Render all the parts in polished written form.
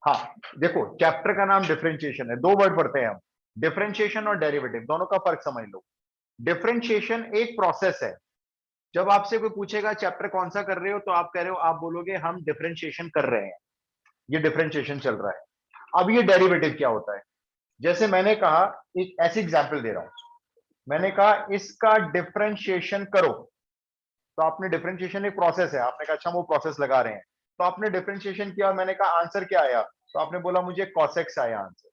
हाँ, देखो चैप्टर का नाम डिफरेंशिएशन है, दो वर्ड पढ़ते हैं हम, डिफरेंशिएशन और डेरिवेटिव, दोनों का फर्क समझ लो। डिफरेंशिएशन एक प्रोसेस है। जब आपसे कोई पूछेगा चैप्टर कौन सा कर रहे हो, तो आप कह रहे हो, आप बोलोगे हम डिफरेंशिएशन कर रहे हैं, ये डिफरेंशिएशन चल रहा है। अब ये डेरिवेटिव क्या होता है? जैसे मैंने कहा, एक ऐसी एग्जांपल दे रहा हूं, मैंने कहा इसका डिफरेंशिएशन करो, तो आपने डिफरेंशिएशन एक प्रोसेस है, आपने कहा अच्छा हम वो प्रोसेस लगा रहे हैं, तो आपने डिफरेंशिएशन किया और मैंने कहा आंसर क्या आया, तो आपने बोला मुझे कॉसेक्स आया आंसर।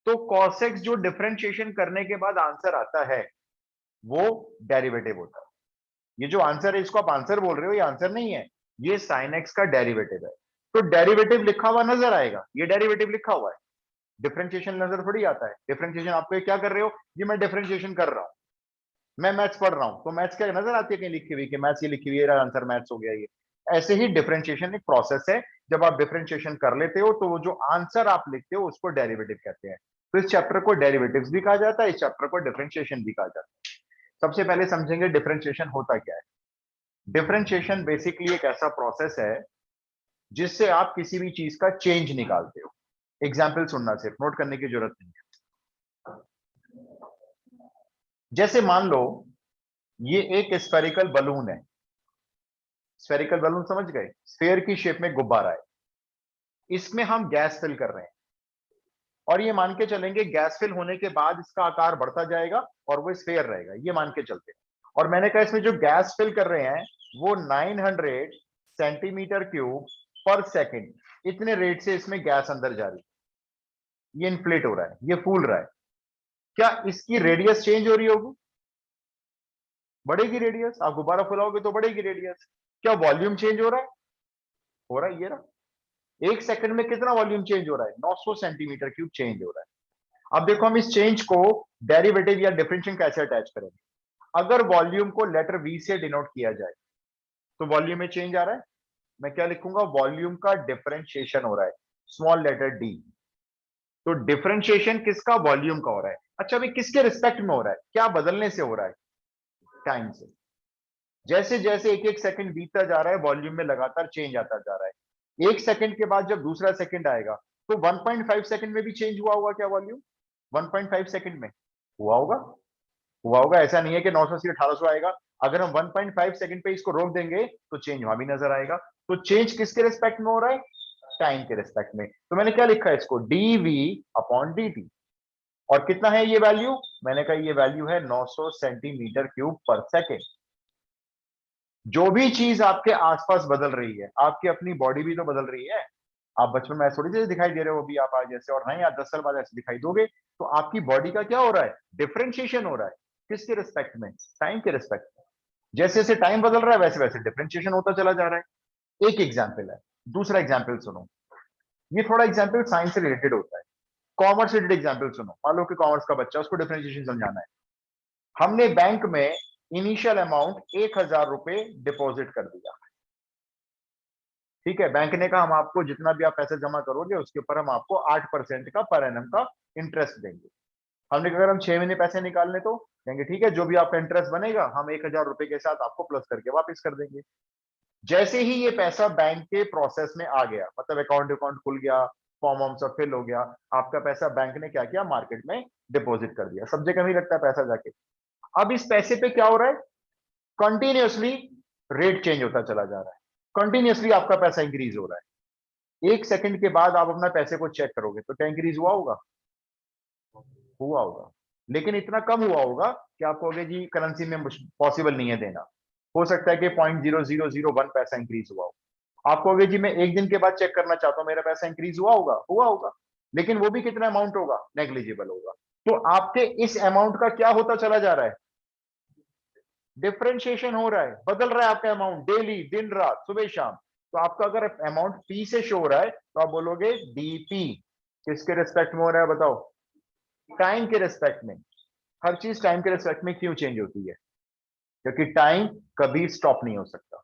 तो कॉसेक्स जो डिफरेंशिएशन करने के बाद आंसर आता है, वो डेरिवेटिव होता है। ये जो आंसर है, इसको आप आंसर बोल रहे हो, ये आंसर नहीं है, ये साइन एक्स का डेरिवेटिव है। तो डेरिवेटिव लिखा हुआ नजर आएगा, ये डेरिवेटिव लिखा हुआ है, डिफरेंशिएशन नजर थोड़ी आता है। डिफरेंशिएशन आपको क्या कर रहे हो, ये मैं डिफरेंशिएशन कर रहा हूं, मैं मैथ्स पढ़ रहा हूं, तो मैथ्स क्या नजर आती है कहीं लिखी हुई कि मैथ्स ये लिखी हुई है, आंसर मैथ्स हो गया ये। ऐसे ही डिफरेंशिएशन एक प्रोसेस है, जब आप डिफरेंशिएशन कर लेते हो तो वो जो आंसर आप लिखते हो उसको डेरिवेटिव कहते हैं। तो इस चैप्टर को डेरिवेटिव्स भी कहा जाता है, इस चैप्टर को डिफरेंशिएशन भी कहा जाता है। सबसे पहले समझेंगे डिफरेंशिएशन होता क्या है। डिफरेंशिएशन बेसिकली एक ऐसा प्रोसेस है जिससे आप किसी भी चीज का चेंज निकालते हो। एग्जाम्पल सुनना, सिर्फ नोट करने की जरूरत नहीं है। जैसे मान लो ये एक स्फेरिकल बलून है, स्फेरिकल बलून समझ गए, स्फेयर की शेप में गुब्बारा है, इसमें हम गैस फिल कर रहे हैं, और ये मान के चलेंगे गैस फिल होने के बाद इसका आकार बढ़ता जाएगा और वो स्फेयर रहेगा, ये मान के चलते हैं। और मैंने कहा इसमें जो गैस फिल कर रहे हैं वो 900 सेंटीमीटर क्यूब पर सेकंड, इतने रेट से इसमें गैस अंदर जा रही है, ये इन्फ्लेट हो रहा है, ये फूल रहा है। क्या इसकी रेडियस चेंज हो रही होगी? बढ़ेगी रेडियस, आप गुब्बारा फुलाओगे तो बढ़ेगी रेडियस। क्या वॉल्यूम चेंज हो रहा है? हो रहा है, ये रहा। एक सेकंड में कितना वॉल्यूम चेंज हो रहा है? 900 सेंटीमीटर क्यूब चेंज हो रहा है। अब देखो हम इस चेंज को डेरिवेटिव या डिफरेंशियल कैसे अटैच करेंगे। अगर वॉल्यूम को लेटर वी से डिनोट किया जाए, तो वॉल्यूम में चेंज आ रहा है, मैं क्या लिखूंगा, वॉल्यूम का डिफरेंशिएशन हो रहा है, स्मॉल लेटर डी। तो डिफरेंशिएशन किसका? वॉल्यूम का हो रहा है। अच्छा अभी किसके रिस्पेक्ट में हो रहा है, क्या बदलने से हो रहा है? टाइम से। जैसे जैसे एक एक सेकंड बीतता जा रहा है, वॉल्यूम में लगातार चेंज आता जा रहा है। एक सेकंड के बाद जब दूसरा सेकंड आएगा, तो 1.5 सेकंड में भी चेंज हुआ होगा क्या वॉल्यूम? 1.5 सेकंड में हुआ होगा, हुआ होगा। ऐसा नहीं है कि 900 से 1800 आएगा, अगर हम 1.5 सेकंड पे इसको रोक देंगे तो चेंज वहां भी नजर आएगा। तो चेंज किसके रिस्पेक्ट में हो रहा है? टाइम के रिस्पेक्ट में। तो मैंने क्या लिखा है इसको, dv अपॉन dt। और कितना है ये वैल्यू? मैंने कहा ये वैल्यू है 900 सेंटीमीटर क्यूब पर सेकेंड। जो भी चीज आपके आसपास बदल रही है, आपकी अपनी बॉडी भी तो बदल रही है। आप बचपन में थोड़ी देर दिखाई दे रहे हो अभी आप आज जैसे, और नहीं आप 10 साल बाद ऐसे दिखाई दोगे। तो आपकी बॉडी का क्या हो रहा है? डिफरेंशिएशन हो रहा है। किसके रिस्पेक्ट में? टाइम के रिस्पेक्ट में। जैसे जैसे टाइम बदल रहा है वैसे वैसे डिफरेंशिएशन होता चला जा रहा है। एक एग्जाम्पल है। दूसरा एग्जाम्पल सुनो, ये थोड़ा एग्जाम्पल साइंस से रिलेटेड होता है। कॉमर्स रिलेटेड एग्जाम्पल सुनो। मान लो कि कॉमर्स का बच्चा, उसको डिफरेंशिएशन समझाना है। हमने बैंक में इनिशियल अमाउंट 1000 रुपए डिपॉजिट कर दिया, ठीक है। बैंक ने कहा हम आपको जितना भी आप पैसे जमा करोगे उसके ऊपर हम आपको 8% का पर एनम का इंटरेस्ट देंगे। हमने कहा अगर हम 6 महीने पैसे निकालने, तो कहेंगे ठीक है, जो भी आपका इंटरेस्ट बनेगा हम 1000 रुपए के साथ आपको प्लस करके वापस कर देंगे। जैसे ही ये पैसा बैंक के प्रोसेस में आ गया, मतलब अकाउंट अकाउंट खुल गया, फॉर्म वॉर्म सब फिल हो गया, आपका पैसा बैंक ने क्या किया, मार्केट में डिपॉजिट कर दिया। सब जगह नहीं लगता पैसा जाके। अब इस पैसे पे क्या हो रहा है? कंटिन्यूअसली रेट चेंज होता चला जा रहा है, कंटिन्यूअसली आपका पैसा इंक्रीज हो रहा है। एक सेकंड के बाद आप अपना पैसे को चेक करोगे तो क्या इंक्रीज हुआ होगा? हुआ होगा, लेकिन इतना कम हुआ होगा कि आपको कहोगे जी करेंसी में पॉसिबल नहीं है देना। हो सकता है कि 0.0001 पैसा इंक्रीज हुआ हो। आप कहोगे जी मैं एक दिन के बाद चेक करना चाहता हूं, मेरा पैसा इंक्रीज हुआ होगा? हुआ होगा, लेकिन वो भी कितना अमाउंट होगा? नेग्लिजिबल होगा। तो आपके इस अमाउंट का क्या होता चला जा रहा है? डिफरेंशिएशन हो रहा है, बदल रहा है आपका अमाउंट डेली, दिन रात, सुबह शाम। तो आपका अगर अमाउंट पी से शो हो रहा है तो आप बोलोगे डीपी। किसके रिस्पेक्ट में हो रहा है बताओ? टाइम के रिस्पेक्ट में। हर चीज टाइम के रिस्पेक्ट में क्यों चेंज होती है? क्योंकि टाइम कभी स्टॉप नहीं हो सकता,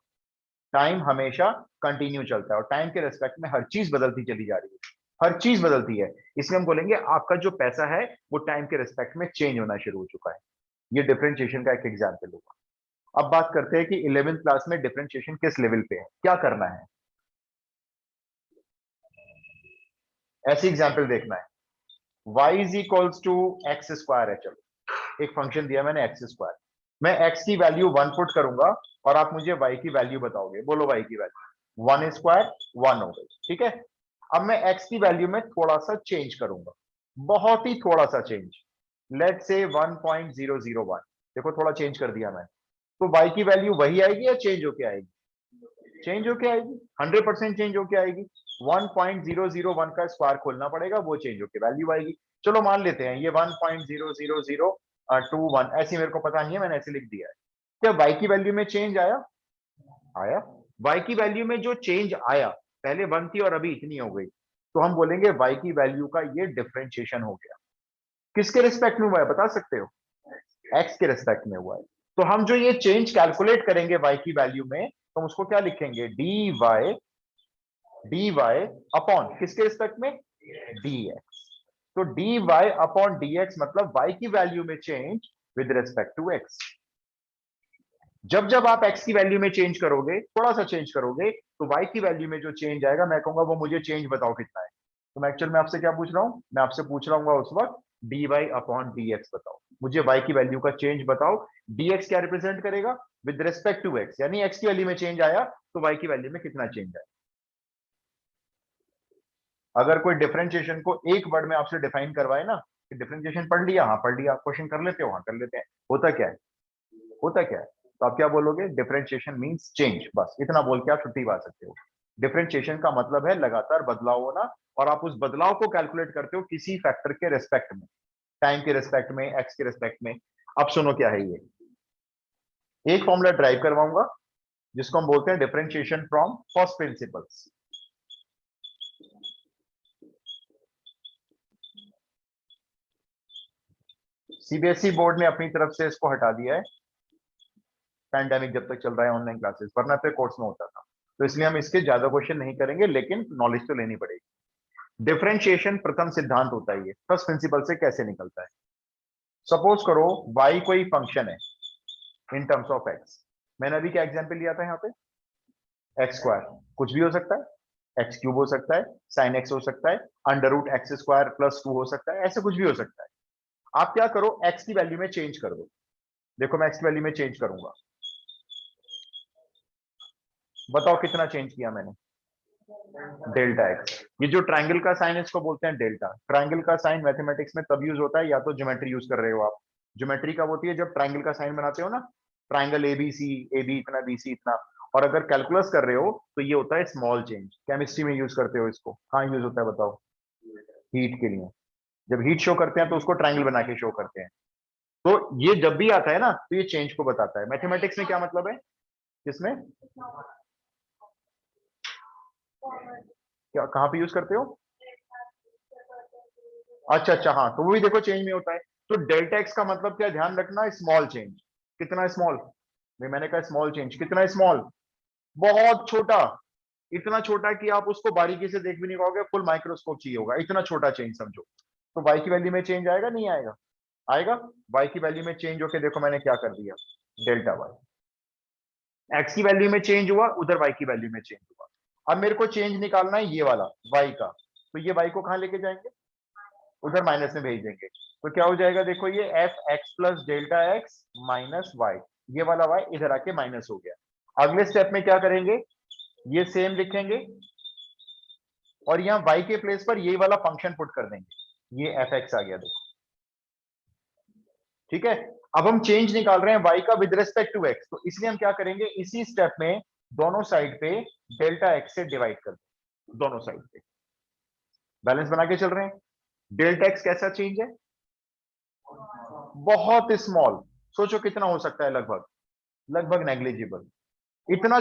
टाइम हमेशा कंटिन्यू चलता है, और टाइम के रिस्पेक्ट में हर चीज बदलती चली जा रही है, हर चीज बदलती है। इसलिए हम बोलेंगे आपका जो पैसा है वो टाइम के रिस्पेक्ट में चेंज होना शुरू हो चुका है। ये डिफरेंशिएशन का एक एग्जाम्पल होगा। अब बात करते हैं कि 11th क्लास में डिफरेंशिएशन किस लेवल पे है, क्या करना है। ऐसी एग्जाम्पल देखना है, y is equals to x square है। चलो एक फंक्शन दिया मैंने एक्स स्क्वायर, मैं x की वैल्यू 1 पुट करूंगा और आप मुझे y की वैल्यू बताओगे। बोलो y की वैल्यू 1 स्क्वायर 1 हो गई, ठीक है। अब मैं x की वैल्यू में थोड़ा सा चेंज करूंगा, बहुत ही थोड़ा सा चेंज, लेट्स से 1.001। देखो थोड़ा चेंज कर दिया मैं, तो y की वैल्यू वही आएगी या चेंज होके आएगी? चेंज होके आएगी, 100% चेंज होके आएगी। 1.001 का स्क्वायर खोलना पड़ेगा, वो चेंज होके वैल्यू आएगी। चलो मान लेते हैं ये 1.00021, ऐसी मेरे को पता नहीं है, मैंने ऐसे लिख दिया है। क्या y की वैल्यू में चेंज आया? आया। y की वैल्यू में जो चेंज आया, पहले 1 थी और अभी इतनी हो गई, तो हम बोलेंगे y की वैल्यू का ये डिफरेंशिएशन हो गया। किसके रिस्पेक्ट में हुआ है बता सकते हो? x के रिस्पेक्ट में हुआ है। तो हम जो ये चेंज कैलकुलेट करेंगे y की वैल्यू में, तो हम उसको क्या लिखेंगे? dy अपॉन किसके रिस्पेक्ट में? dx। तो dy अपॉन dx मतलब y की वैल्यू में change with respect to x। जब जब आप x की वैल्यू में चेंज करोगे, थोड़ा सा चेंज करोगे, तो y की वैल्यू में जो चेंज आएगा, मैं कहूंगा वो मुझे चेंज बताओ कितना है। तो मैं एक्चुअल में आपसे क्या पूछ रहा हूं? मैं आपसे पूछ रहा हूँ उस वक्त dy अपॉन dx बताओ, मुझे y की वैल्यू का चेंज बताओ। dx क्या रिप्रेजेंट करेगा? विद रिस्पेक्ट टू x, यानी x की वैल्यू में चेंज आया तो y की वैल्यू में कितना चेंज आया। अगर कोई डिफरेंशिएशन को एक वर्ड में आपसे डिफाइन करवाए ना कि डिफरेंशिएशन पढ़ लिया, हाँ पढ़ लिया, क्वेश्चन कर लेते हो, हाँ कर लेते हैं, होता क्या है? होता क्या है? तो आप क्या बोलोगे? डिफरेंशिएशन मींस चेंज, बस इतना बोल के आप छुट्टी पा सकते हो। डिफरेंशिएशन का मतलब है लगातार बदलाव होना, और आप उस बदलाव को कैलकुलेट करते हो किसी फैक्टर के रिस्पेक्ट में, टाइम के रिस्पेक्ट में, एक्स के रिस्पेक्ट में। अब सुनो क्या है ये, एक फॉर्मूला ड्राइव करवाऊंगा जिसको हम बोलते हैं differentiation from first principles. CBSE board ने अपनी तरफ से इसको हटा दिया है, पैंडेमिक जब तक चल रहा है, ऑनलाइन क्लासेस, वरना पे कोर्स में होता था। तो इसलिए हम इसके ज्यादा क्वेश्चन नहीं करेंगे, लेकिन नॉलेज तो लेनी पड़ेगी। डिफरेंशिएशन प्रथम सिद्धांत होता है, ये फर्स्ट प्रिंसिपल से कैसे निकलता है। सपोज करो y कोई फंक्शन है इन टर्म्स ऑफ x। मैंने अभी क्या एग्जांपल लिया था यहाँ पे? एक्स स्क्वायर, कुछ भी हो सकता है, एक्स क्यूब हो सकता है, साइन एक्स हो सकता है, under root x square plus 2 हो सकता है, ऐसे कुछ भी हो सकता है। आप क्या करो, एक्स की वैल्यू में चेंज कर दो। देखो मैं एक्स की वैल्यू में चेंज करूंगा, बताओ कितना चेंज किया मैंने? Delta X. ये जो ट्रायंगल का साइन है इसको बोलते हैं डेल्टा। ट्रायंगल का साइन मैथमेटिक्स में तब यूज होता है, या तो ज्योमेट्री यूज कर रहे हो आप, ज्योमेट्री कब होती है? जब ट्रायंगल का साइन बनाते हो ना, ट्रायंगल एबीसी, एबी इतना, बीसी इतना। और अगर कैलकुलस कर रहे हो तो ये होता है स्मॉल चेंज। केमिस्ट्री में यूज करते हो इसको, कहाँ यूज होता है बताओ? हीट के लिए। जब हीट शो करते हैं तो उसको ट्रायंगल बना के शो करते हैं। तो ये जब भी आता है ना, तो ये चेंज को बताता है। मैथमेटिक्स में क्या मतलब है? किसमें? क्या, कहाँ पे यूज करते हो? अच्छा अच्छा, हाँ, तो वो भी देखो चेंज में होता है। तो डेल्टा एक्स का मतलब क्या, ध्यान रखना, स्मॉल चेंज। कितना स्मॉल? मैंने कहा स्मॉल चेंज, कितना स्मॉल? बहुत छोटा, इतना छोटा कि आप उसको बारीकी से देख भी नहीं पाओगे, फुल माइक्रोस्कोप चाहिए होगा, इतना छोटा चेंज समझो। तो वाई की वैल्यू में चेंज आएगा नहीं आएगा? आएगा। वाई की वैल्यू में चेंज होके देखो मैंने क्या कर दिया, डेल्टा वाई। एक्स की वैल्यू में चेंज हुआ, उधर वाई की वैल्यू में चेंज हुआ। अब मेरे को चेंज निकालना है ये वाला वाई का, तो ये वाई को कहां लेके जाएंगे? उधर माइनस में भेज देंगे। तो क्या हो जाएगा, देखो ये f x plus delta x minus y, ये वाला वाई इधर आके माइनस हो गया। अगले स्टेप में क्या करेंगे, ये सेम लिखेंगे और यहाँ वाई के प्लेस पर यही वाला फंक्शन पुट कर देंगे, ये एफ एक्स आ गया देखो, ठीक है। अब हम चेंज निकाल रहे हैं वाई का विद रिस्पेक्ट टू एक्स, तो इसलिए हम क्या करेंगे, इसी स्टेप में दोनों साइड पे डेल्टा एक्स से डिवाइड कर दें, दोनों साइड पे बैलेंस बना के चल रहे हैं। डेल्टा एक्स कैसा चेंज है? बहुत स्मॉल। सोचो कितना हो सकता है, लगभग लगभग नेग्लिजिबल, इतना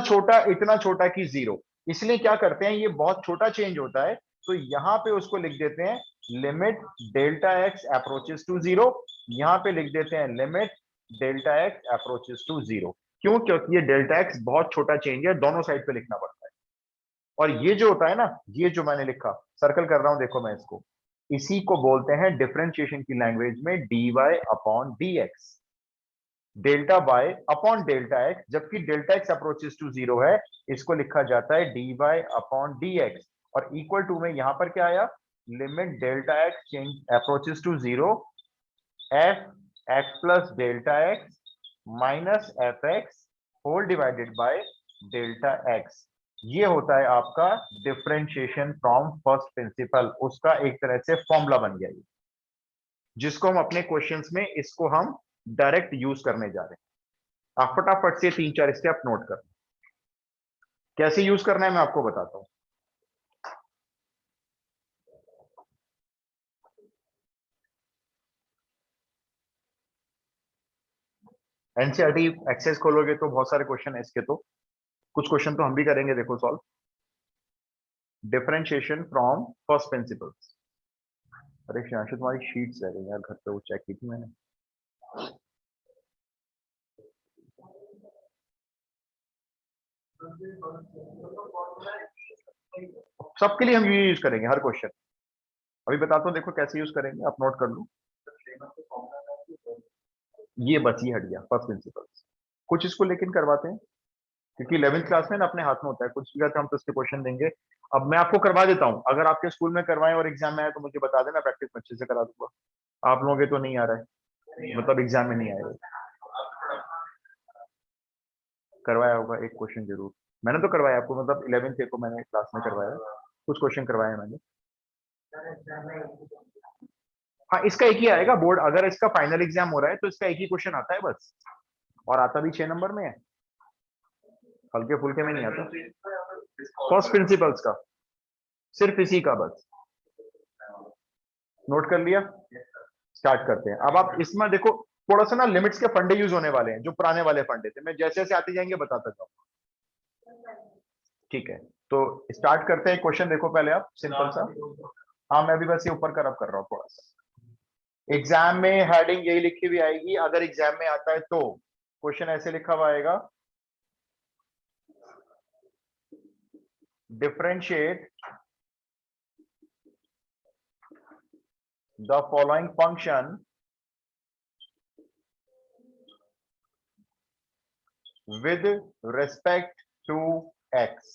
छोटा कि जीरो। इसलिए क्या करते हैं, ये बहुत छोटा चेंज होता है, तो यहां पे उसको लिख देते हैं limit delta x approaches to zero. यहां पे लिख देते हैं limit delta x approaches to zero. क्यों? क्योंकि ये डेल्टा एक्स बहुत छोटा चेंज है, दोनों साइड पे लिखना पड़ता है। और ये जो होता है ना, ये जो मैंने लिखा, सर्कल कर रहा हूं देखो मैं इसको, इसी को बोलते हैं डिफरेंशिएशन की लैंग्वेज में dy upon dx। Delta Y upon delta X, जबकि delta x approaches to zero है, इसको लिखा जाता है D Y upon D X. और इक्वल टू में यहां पर क्या आया, limit delta X change approaches to zero, F x plus delta x minus F x whole divided by delta X. ये होता है आपका डिफरेंशिएशन फ्रॉम फर्स्ट प्रिंसिपल, उसका एक तरह से फॉर्मूला बन गया, जिसको हम अपने क्वेश्चंस में इसको हम डायरेक्ट यूज करने जा रहे हैं। आप फटाफट से 3-4 स्टेप नोट कर, कैसे यूज करना है मैं आपको बताता हूं। एनसीईआरटी एक्सेस खोलोगे तो बहुत सारे क्वेश्चन है इसके, तो कुछ क्वेश्चन तो हम भी करेंगे, देखो solve. Differentiation from first principles. अरे शिवांशु तुम्हारी शीट्स रह गई यार घर पे, वो चेक की थी मैंने। सबके लिए हम ये यूज करेंगे हर क्वेश्चन, अभी बताता हूँ, देखो कैसे यूज करेंगे, आप नोट कर लो। ये बस ये हट गया फर्स्ट प्रिंसिपल्स, कुछ इसको लेकिन करवाते हैं, क्योंकि 11th क्लास में ना अपने हाथ में होता है, कुछ भी हम तो उसके क्वेश्चन देंगे। अब मैं आपको करवा देता हूं, अगर आपके स्कूल में करवाएं और एग्जाम में आए तो मुझे बता देना, प्रैक्टिस अच्छे से करा दूंगा। आप लोगों के तो नहीं आ रहा है, मतलब एग्जाम में नहीं आएगा। करवाया होगा एक क्वेश्चन जरूर, मैंने तो करवाया आपको, मतलब 11th को मैंने क्लास में करवाया, कुछ क्वेश्चन करवाए मैंने। हाँ, इसका एक ही आएगा बोर्ड, अगर इसका फाइनल एग्जाम हो रहा है तो इसका एक ही क्वेश्चन आता है बस, और आता भी 6 नंबर में है, हल्के फुल्के में नहीं आता। फर्स्ट प्रिंसिपल्स का, सिर्फ इसी का बस, नोट कर लिया। स्टार्ट करते हैं। अब आप इसमें देखो, थोड़ा सा ना लिमिट्स के फंडे यूज होने वाले हैं, जो पुराने वाले फंडे थे, मैं जैसे जैसे आते जाएंगे बताता जाऊंगा, ठीक है। तो स्टार्ट करते हैं, क्वेश्चन देखो पहले आप, सिंपल सा। हाँ, मैं भी बस ये ऊपर का रब कर रहा हूँ थोड़ा सा। एग्जाम में हेडिंग यही लिखी हुई आएगी, अगर एग्जाम में आता है तो क्वेश्चन ऐसे लिखा हुआ आएगा, differentiate the following function with respect to x.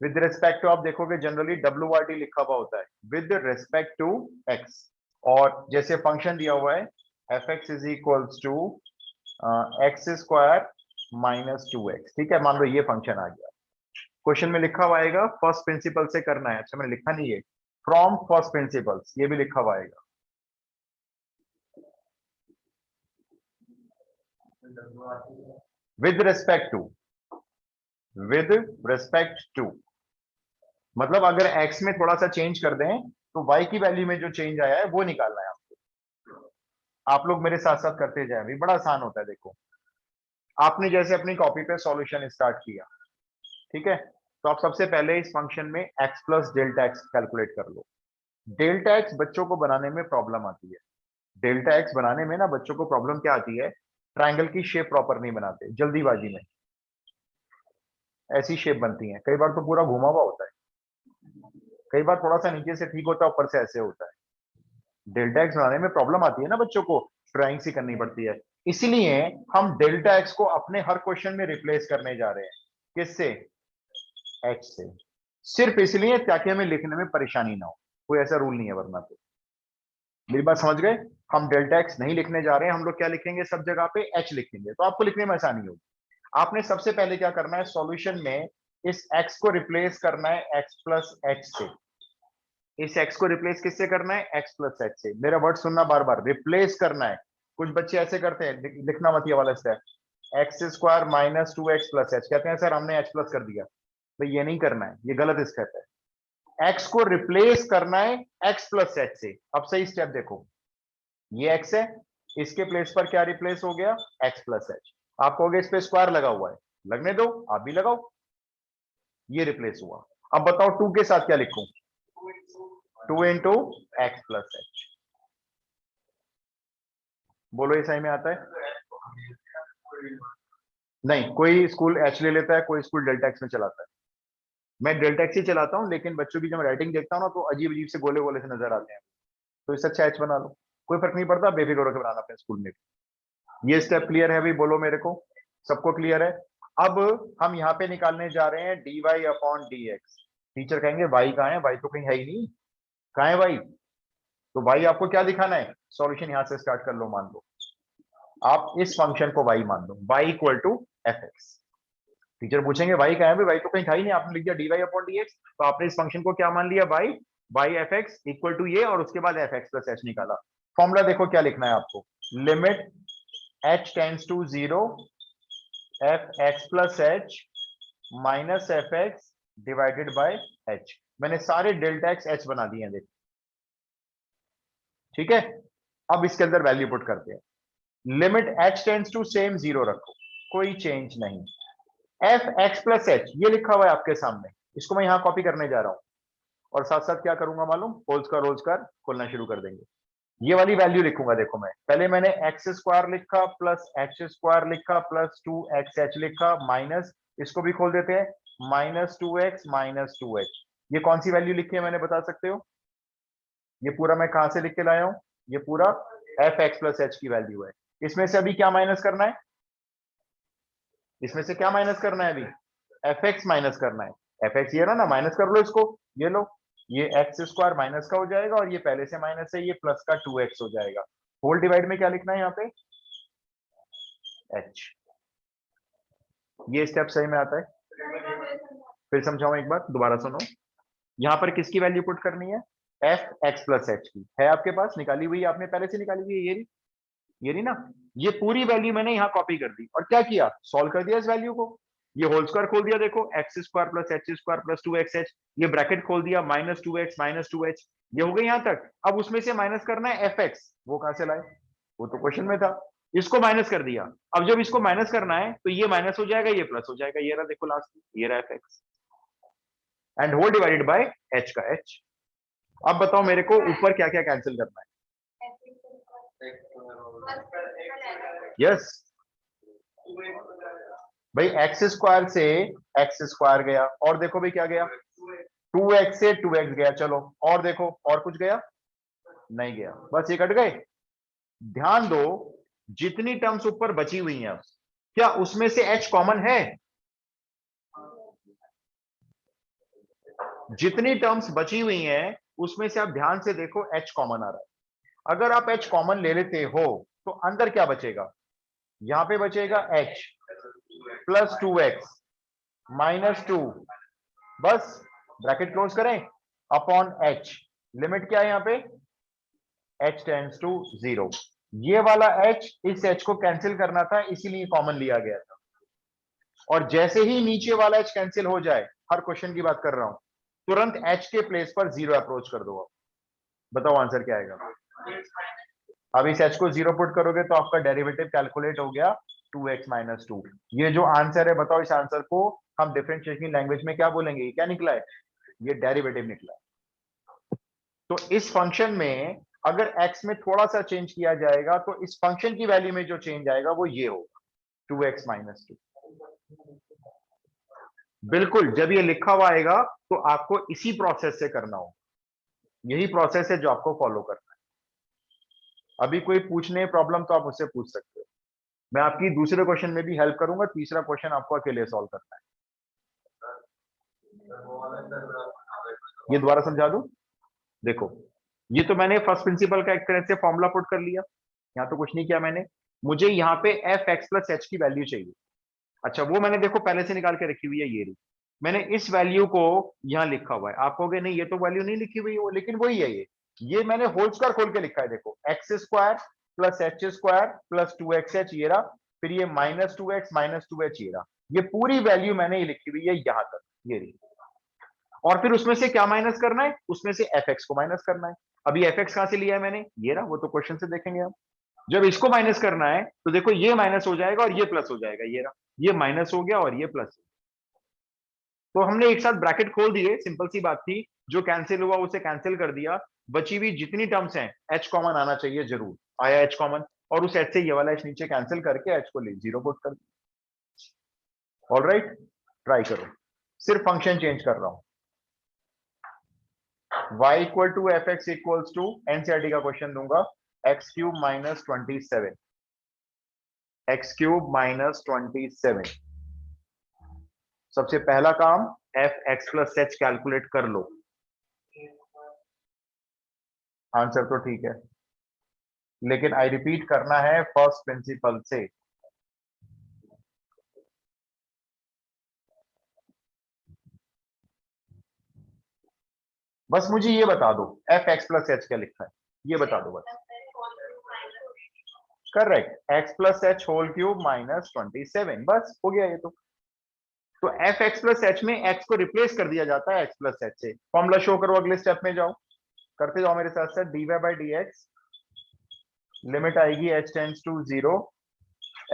With respect to आप देखोगे जनरली WRT लिखा हुआ होता है, विद रिस्पेक्ट टू एक्स। और जैसे फंक्शन दिया हुआ है f x is equals to x square minus 2x, ठीक है, मान लो ये फंक्शन आ गया। क्वेश्चन में लिखा हुआ आएगा फर्स्ट प्रिंसिपल से करना है, अच्छा मैंने लिखा नहीं है, फ्रॉम फर्स्ट प्रिंसिपल्स, ये भी लिखा हुआ आएगा। With respect to, with respect to मतलब अगर x में थोड़ा सा चेंज कर दें तो y की वैल्यू में जो चेंज आया है वो निकालना है आपको। आप लोग मेरे साथ साथ करते जाए, भी बड़ा आसान होता है। देखो, आपने जैसे अपनी कॉपी पे सॉल्यूशन स्टार्ट किया, ठीक है, तो आप सबसे पहले इस फंक्शन में x plus delta x calculate कर लो। डेल्टा एक्स बच्चों को बनाने में प्रॉब्लम आती है, डेल्टा एक्स बनाने में ना बच्चों को प्रॉब्लम क्या आती है, ट्रायंगल की शेप प्रॉपर नहीं बनाते, जल्दीबाजी में ऐसी शेप बनती है, कई बार तो पूरा घुमा हुआ होता है, कई बार थोड़ा सा नीचे से ठीक होता है, ऊपर से ऐसे होता है। डेल्टा एक्स बनाने में प्रॉब्लम आती है ना बच्चों को, ड्राइंग सी करनी पड़ती है, इसलिए हम डेल्टा एक्स को अपने हर क्वेश्चन में रिप्लेस करने जा रहे हैं, किससे, एक्स से, सिर्फ इसलिए ताकि हमें लिखने में परेशानी ना हो, कोई ऐसा रूल नहीं है, वरना तो मेरी बात समझ गए। हम डेल्टा एक्स नहीं लिखने जा रहे हैं, हम लोग क्या लिखेंगे, सब जगह पे एच लिखेंगे, तो आपको लिखने में आसानी होगी। आपने सबसे पहले क्या करना है, सॉल्यूशन में इस एक्स को रिप्लेस करना है एक्स प्लस एच से। इस एक्स को रिप्लेस किससे करना है, एक्स प्लस एच से। मेरा वर्ड सुनना बार बार, रिप्लेस करना है। कुछ बच्चे ऐसे करते हैं, लिखना मत ये वाला step, x square minus 2x plus H, कहते हैं सर हमने एच प्लस कर दिया, तो ये नहीं करना है, ये गलत स्टेप है। एक्स को रिप्लेस करना है एक्स प्लस एच से। अब सही स्टेप देखो, ये एक्स है, इसके प्लेस पर क्या रिप्लेस हो गया, एक्स प्लस एच। आप कहोगे इस पे स्क्वायर लगा हुआ है, लगने दो, आप भी लगाओ, ये रिप्लेस हुआ। अब बताओ 2 के साथ क्या लिखूं, 2 इंटू एक्स प्लस एच। बोलो ये सही में आता है, नहीं कोई स्कूल एच ले लेता है, कोई स्कूल डेल्टा एक्स में चलाता है, मैं डेल्टा एक्स ही चलाता हूं, लेकिन बच्चों की जब राइटिंग देखता हूं ना तो अजीब अजीब से गोले गोले से नजर आते हैं, तो इससे अच्छा एच बना लो, कोई फर्क नहीं पड़ता, बेफिक्र होकर बनाना अपने स्कूल में। ये स्टेप क्लियर है? अभी बोलो मेरे को, सबको क्लियर है? अब हम यहाँ पे निकालने जा रहे हैं dy अपॉन dx। टीचर कहेंगे y कहाँ है? y तो कहीं है ही नहीं, कहाँ है y? तो y आपको क्या दिखाना है? सॉल्यूशन यहां से स्टार्ट कर लो। मान लो आप इस फंक्शन को y मान लो, y इक्वल टू fx। टीचर पूछेंगे y कहाँ है? भाई y तो कहीं था ही नहीं, आपने लिख दिया dy अपॉन dx, तो आपने इस फंक्शन को क्या मान लिया? y fx इक्वल टू ये, और उसके बाद fx प्लस h निकाला। फॉर्मूला देखो क्या लिखना है आपको, limit h tends to 0 fx plus h minus fx divided by h। मैंने सारे डेल्टा x h बना दिए हैं, देखो ठीक है। अब इसके अंदर वैल्यू पुट करते हैं। Limit h tends to same 0 रखो, कोई चेंज नहीं। एफ एक्स प्लस एच ये लिखा हुआ है आपके सामने, इसको मैं यहां कॉपी करने जा रहा हूं, और साथ साथ क्या करूंगा मालूम, होल स्क्वायर खोलना शुरू कर देंगे। ये वाली वैल्यू लिखूंगा, देखो मैं पहले मैंने एक्स स्क्वायर लिखा प्लस एच स्क्वायर लिखा प्लस 2xh लिखा माइनस, इसको भी खोल देते हैं, माइनस 2x माइनस 2h। ये कौन सी वैल्यू लिखी है मैंने, बता सकते हो? ये पूरा मैं कहां से लिख के लाया हूं? ये पूरा एफ एक्स प्लस एच की वैल्यू है। इसमें से अभी क्या माइनस करना है? इसमें से क्या माइनस करना है? अभी एफ एक्स माइनस करना है। एफ एक्स ये ना माइनस कर लो इसको, ये लो, ये एक्स स्क्वायर माइनस का हो जाएगा, और ये पहले से माइनस है, ये प्लस का 2x हो जाएगा। होल डिवाइड में क्या लिखना है यहाँ पे? h। ये स्टेप सही में आता है? फिर समझाऊं एक बार, दोबारा सुनो। यहाँ पर किसकी वैल्यू पुट करनी है? एफ एक्स प्लस एच की है आपके पास, निकाली हुई आपने पहले से निकाली हुई है, ये नहीं ना? ये पूरी वैल्यू मैंने यहाँ कॉपी कर दी, और क्या किया, सॉल्व कर दिया इस वैल्यू को। ये होल स्क्वायर खोल दिया, देखो x square plus H square plus 2xh, ये ब्रैकेट खोल दिया, माइनस 2x माइनस 2h, ये हो गई यहां तक। अब उसमें से माइनस करना है fx, वो कहां से लाए? वो तो क्वेश्चन में था। इसको माइनस कर दिया। अब जब इसको माइनस करना है तो ये माइनस हो जाएगा, ये प्लस हो जाएगा, ये रहा देखो लास्ट, ये रहा fx and whole divided by h का h। अब बताओ मेरे को ऊपर क्या क्या कैंसिल करना है? यस भाई, एक्स स्क्वायर से एक्स स्क्वायर गया, और देखो भाई क्या गया, 2x से 2x गया। चलो और देखो, और कुछ गया? नहीं गया, बस ये कट गए। ध्यान दो, जितनी टर्म्स ऊपर बची हुई हैं, क्या उसमें से h कॉमन है? जितनी टर्म्स बची हुई हैं उसमें से आप ध्यान से देखो, h कॉमन आ रहा है। अगर आप h कॉमन ले लेते हो तो अंदर क्या बचेगा? यहां पे बचेगा h प्लस 2x माइनस 2, बस ब्रैकेट क्लोज करें, अपॉन h। लिमिट क्या है यहाँ पे? h tends to 0। ये वाला h इस h को कैंसिल करना था, इसीलिए कॉमन लिया गया था। और जैसे ही नीचे वाला h कैंसिल हो जाए, हर क्वेश्चन की बात कर रहा हूं, तुरंत h के प्लेस पर 0 अप्रोच कर दो। बताओ आंसर क्या आएगा? अब इस h को 0 पुट करोगे तो आपका डेरिवेटिव कैलकुलेट हो गया 2x माइनस 2। ये जो आंसर है, बताओ इस आंसर को हम डिफरेंशिएशन लैंग्वेज में क्या बोलेंगे? ये क्या निकला है? ये डेरिवेटिव निकला है। तो इस फंक्शन में अगर x में थोड़ा सा चेंज किया जाएगा तो इस फंक्शन की वैल्यू में जो चेंज आएगा वो ये होगा, 2x माइनस 2। बिल्कुल, जब ये लिखा हुआ आएगा तो आपको इसी प्रोसेस से करना हो, यही प्रोसेस है जो आपको फॉलो करना है। अभी कोई पूछने प्रॉब्लम तो आप मुझसे पूछ सकते हो, मैं आपकी दूसरे क्वेश्चन में भी हेल्प करूंगा, तीसरा क्वेश्चन आपको अकेले सॉल्व करना है। ये दोबारा समझा दूं? देखो, ये तो मैंने फर्स्ट प्रिंसिपल का एक तरह से फॉर्मूला पुट कर लिया, यहाँ तो कुछ नहीं किया मैंने। मुझे यहाँ पे एफ एक्स प्लस एच की वैल्यू चाहिए। अच्छा, वो मैंने देखो पहले से निकाल के रखी हुई है, ये रही। मैंने इस वैल्यू को यहाँ लिखा हुआ है। आप कहोगे नहीं ये तो वैल्यू नहीं लिखी हुई है वो, लेकिन वही है ये मैंने होल स्क्वायर खोल के लिखा है, देखो x square plus H square plus 2xh ये रहा, फिर ये माइनस 2x माइनस 2h ये रहा। ये पूरी वैल्यू मैंने ये लिखी हुई है यहां तक, ये रही। और फिर उसमें से क्या माइनस करना है? उसमें से एफ एक्स को माइनस करना है। अभी एफ एक्स कहां से लिया है मैंने? ये रहा, वो तो क्वेश्चन से देखेंगे हम। जब इसको माइनस करना है तो देखो ये माइनस हो जाएगा और ये प्लस हो जाएगा, ये रहा, ये माइनस हो गया और ये प्लस। तो हमने एक साथ ब्रैकेट खोल दिए, सिंपल सी बात थी, जो कैंसिल हुआ उसे कैंसिल कर दिया। बची हुई जितनी टर्म्स हैं एच कॉमन आना चाहिए, जरूर आया एच कॉमन, और उस एच से ये वाला एच नीचे कैंसिल करके एच को ले 0 पुट कर दिया। ऑल राइट, ट्राई करो, सिर्फ फंक्शन चेंज कर रहा हूं। y equal to f x equals to, NCERT का क्वेश्चन दूंगा, x³ minus 27। X cube minus 27। सबसे पहला काम F x plus H calculate कर लो। आंसर तो ठीक है, लेकिन आई रिपीट करना है फर्स्ट प्रिंसिपल से। बस मुझे ये बता दो एफ एक्स प्लस एच क्या लिखा है, ये बता दो बस। Correct, x plus h whole cube minus 27, बस हो गया ये तो एफ एक्स प्लस एच में एक्स को रिप्लेस कर दिया जाता है एक्स प्लस एच से। फॉर्मूला शो करो, अगले स्टेप में जाओ, करते जाओ मेरे साथ साथ। dy by D X, limit आएगी H tends to 0,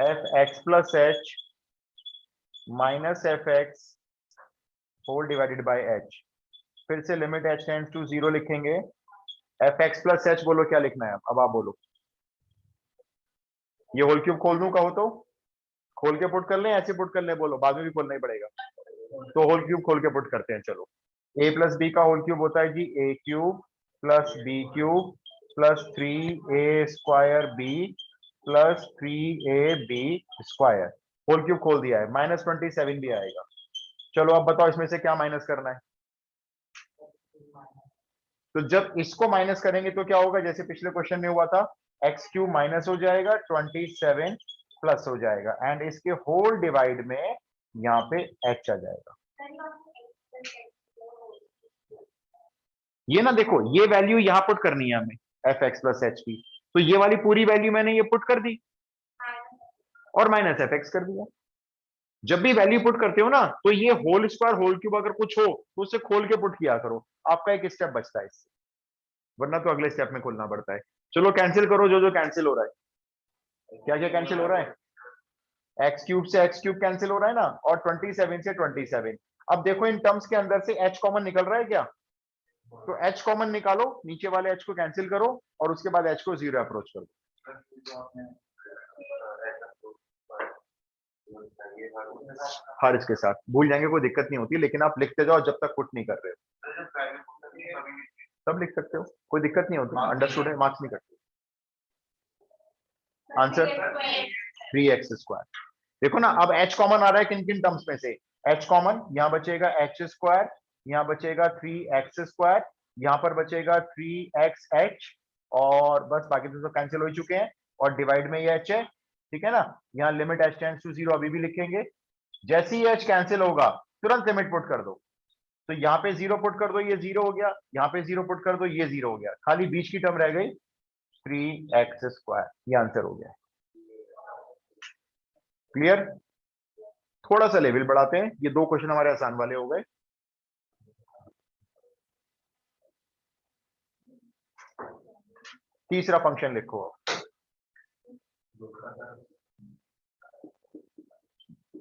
F x plus H minus F x whole divided by H. फिर से लिमिट एच टेंड्स टू 0 लिखेंगे। एफ एक्स प्लस एच बोलो क्या लिखना है, अब आप बोलो। ये होल क्यूब खोल दूं, कहो तो खोल के पुट कर लें, ऐसे पुट कर लें, बोलो, बाद में भी खोलना ही पड़ेगा। तो होल क्यूब खोल के पुट करते हैं, चलो। ए प्लस बी का होल क्यूब होता है जी A cube plus B cube plus 3a² B plus 3ab square. Whole cube खोल दिया है, माइनस 27 भी आएगा। चलो अब बताओ इसमें से क्या माइनस करना है। तो जब इसको माइनस करेंगे तो क्या होगा, जैसे पिछले क्वेश्चन में हुआ था, एक्स क्यूब माइनस हो जाएगा, 27 प्लस हो जाएगा, एंड इसके होल डिवाइड में यहाँ पे एच आ जाएगा। ये ना देखो, ये वैल्यू यहां पुट करनी है हमें एफ एक्स प्लस एच की, तो ये वाली पूरी वैल्यू मैंने ये पुट कर दी और माइनस एफ एक्स कर दिया। जब भी वैल्यू पुट करते हो ना, तो ये होल स्क्वायर होल क्यूब अगर कुछ हो तो उसे खोल के पुट किया करो, आपका एक स्टेप बचता है इससे, वरना तो अगले स्टेप में खोलना पड़ता है। चलो कैंसिल करो जो जो कैंसिल हो रहा है। क्या क्या कैंसिल हो रहा है, एक्स क्यूब से एक्स क्यूब कैंसिल हो रहा है ना, और 27 से 27। अब देखो इन टर्म्स के अंदर से एच कॉमन निकल रहा है क्या, तो एच कॉमन निकालो, नीचे वाले एच को कैंसिल करो और उसके बाद एच को 0 अप्रोच कर दो हर इसके साथ। भूल जाएंगे, कोई दिक्कत नहीं होती, लेकिन आप लिखते जाओ जब तक पुट नहीं कर रहे हो। तब लिख सकते हो, कोई दिक्कत नहीं होती, अंडरस्टूड है, मार्क्स नहीं कटते। Answer 3x²। देखो ना, अब h कॉमन आ रहा है किन किन टर्म्स में से, h कॉमन, यहां बचेगा h², यहां बचेगा 3x², यहां पर बचेगा 3xh, और बस बाकी तो सब कैंसिल हो चुके हैं, और डिवाइड में ये h है, ठीक है ना। यहाँ लिमिट h टेंड्स टू 0 अभी भी लिखेंगे, जैसे ही h कैंसिल होगा तुरंत लिमिट पुट कर दो, तो यहाँ पे 0 पुट कर दो, ये 0 हो गया, यहाँ पे 0 पुट कर दो, ये 0 हो गया, खाली बीच की टर्म रह गई 3x², ये आंसर हो गया। क्लियर, थोड़ा सा लेवल बढ़ाते हैं, ये दो क्वेश्चन हमारे आसान वाले हो गए। तीसरा फंक्शन लिखो,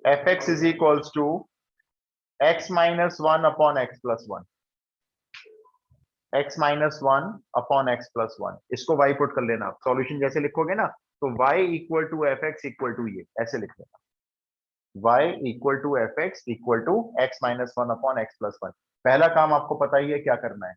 F x is equals to x minus 1 upon x plus 1, x minus 1 upon x plus 1, इसको y पुट कर लेना। सॉल्यूशन जैसे लिखोगे ना, तो y equal to f x equal to ये ऐसे लिख लेना, y equal to f x equal to x minus 1 upon x plus 1। पहला काम आपको पता ही है क्या करना है,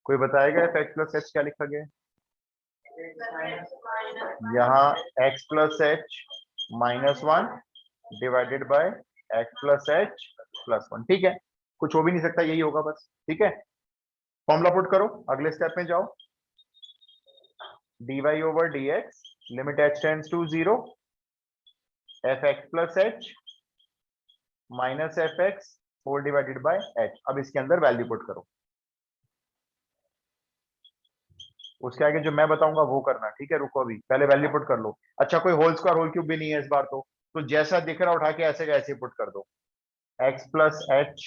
कोई बताएगा एफ एक्स प्लस एच क्या लिखा गया है। यहाँ x plus H minus 1 divided by x plus H plus 1, ठीक है, कुछ हो भी नहीं सकता, यही होगा बस, ठीक है। फॉर्मूला पुट करो, अगले स्टेप में जाओ, dy over dx, limit h tends to 0, F x plus H minus F x whole divided by h. अब इसके अंदर वैल्यू पुट करो, उसके आगे जो मैं बताऊंगा वो करना, ठीक है। रुको अभी पहले वैल्यू पुट कर लो। अच्छा, कोई होल स्क्वायर होल क्यूब भी नहीं है इस बार, तो जैसा दिख रहा उठा के ऐसे का ऐसे पुट कर दो, एक्स प्लस एच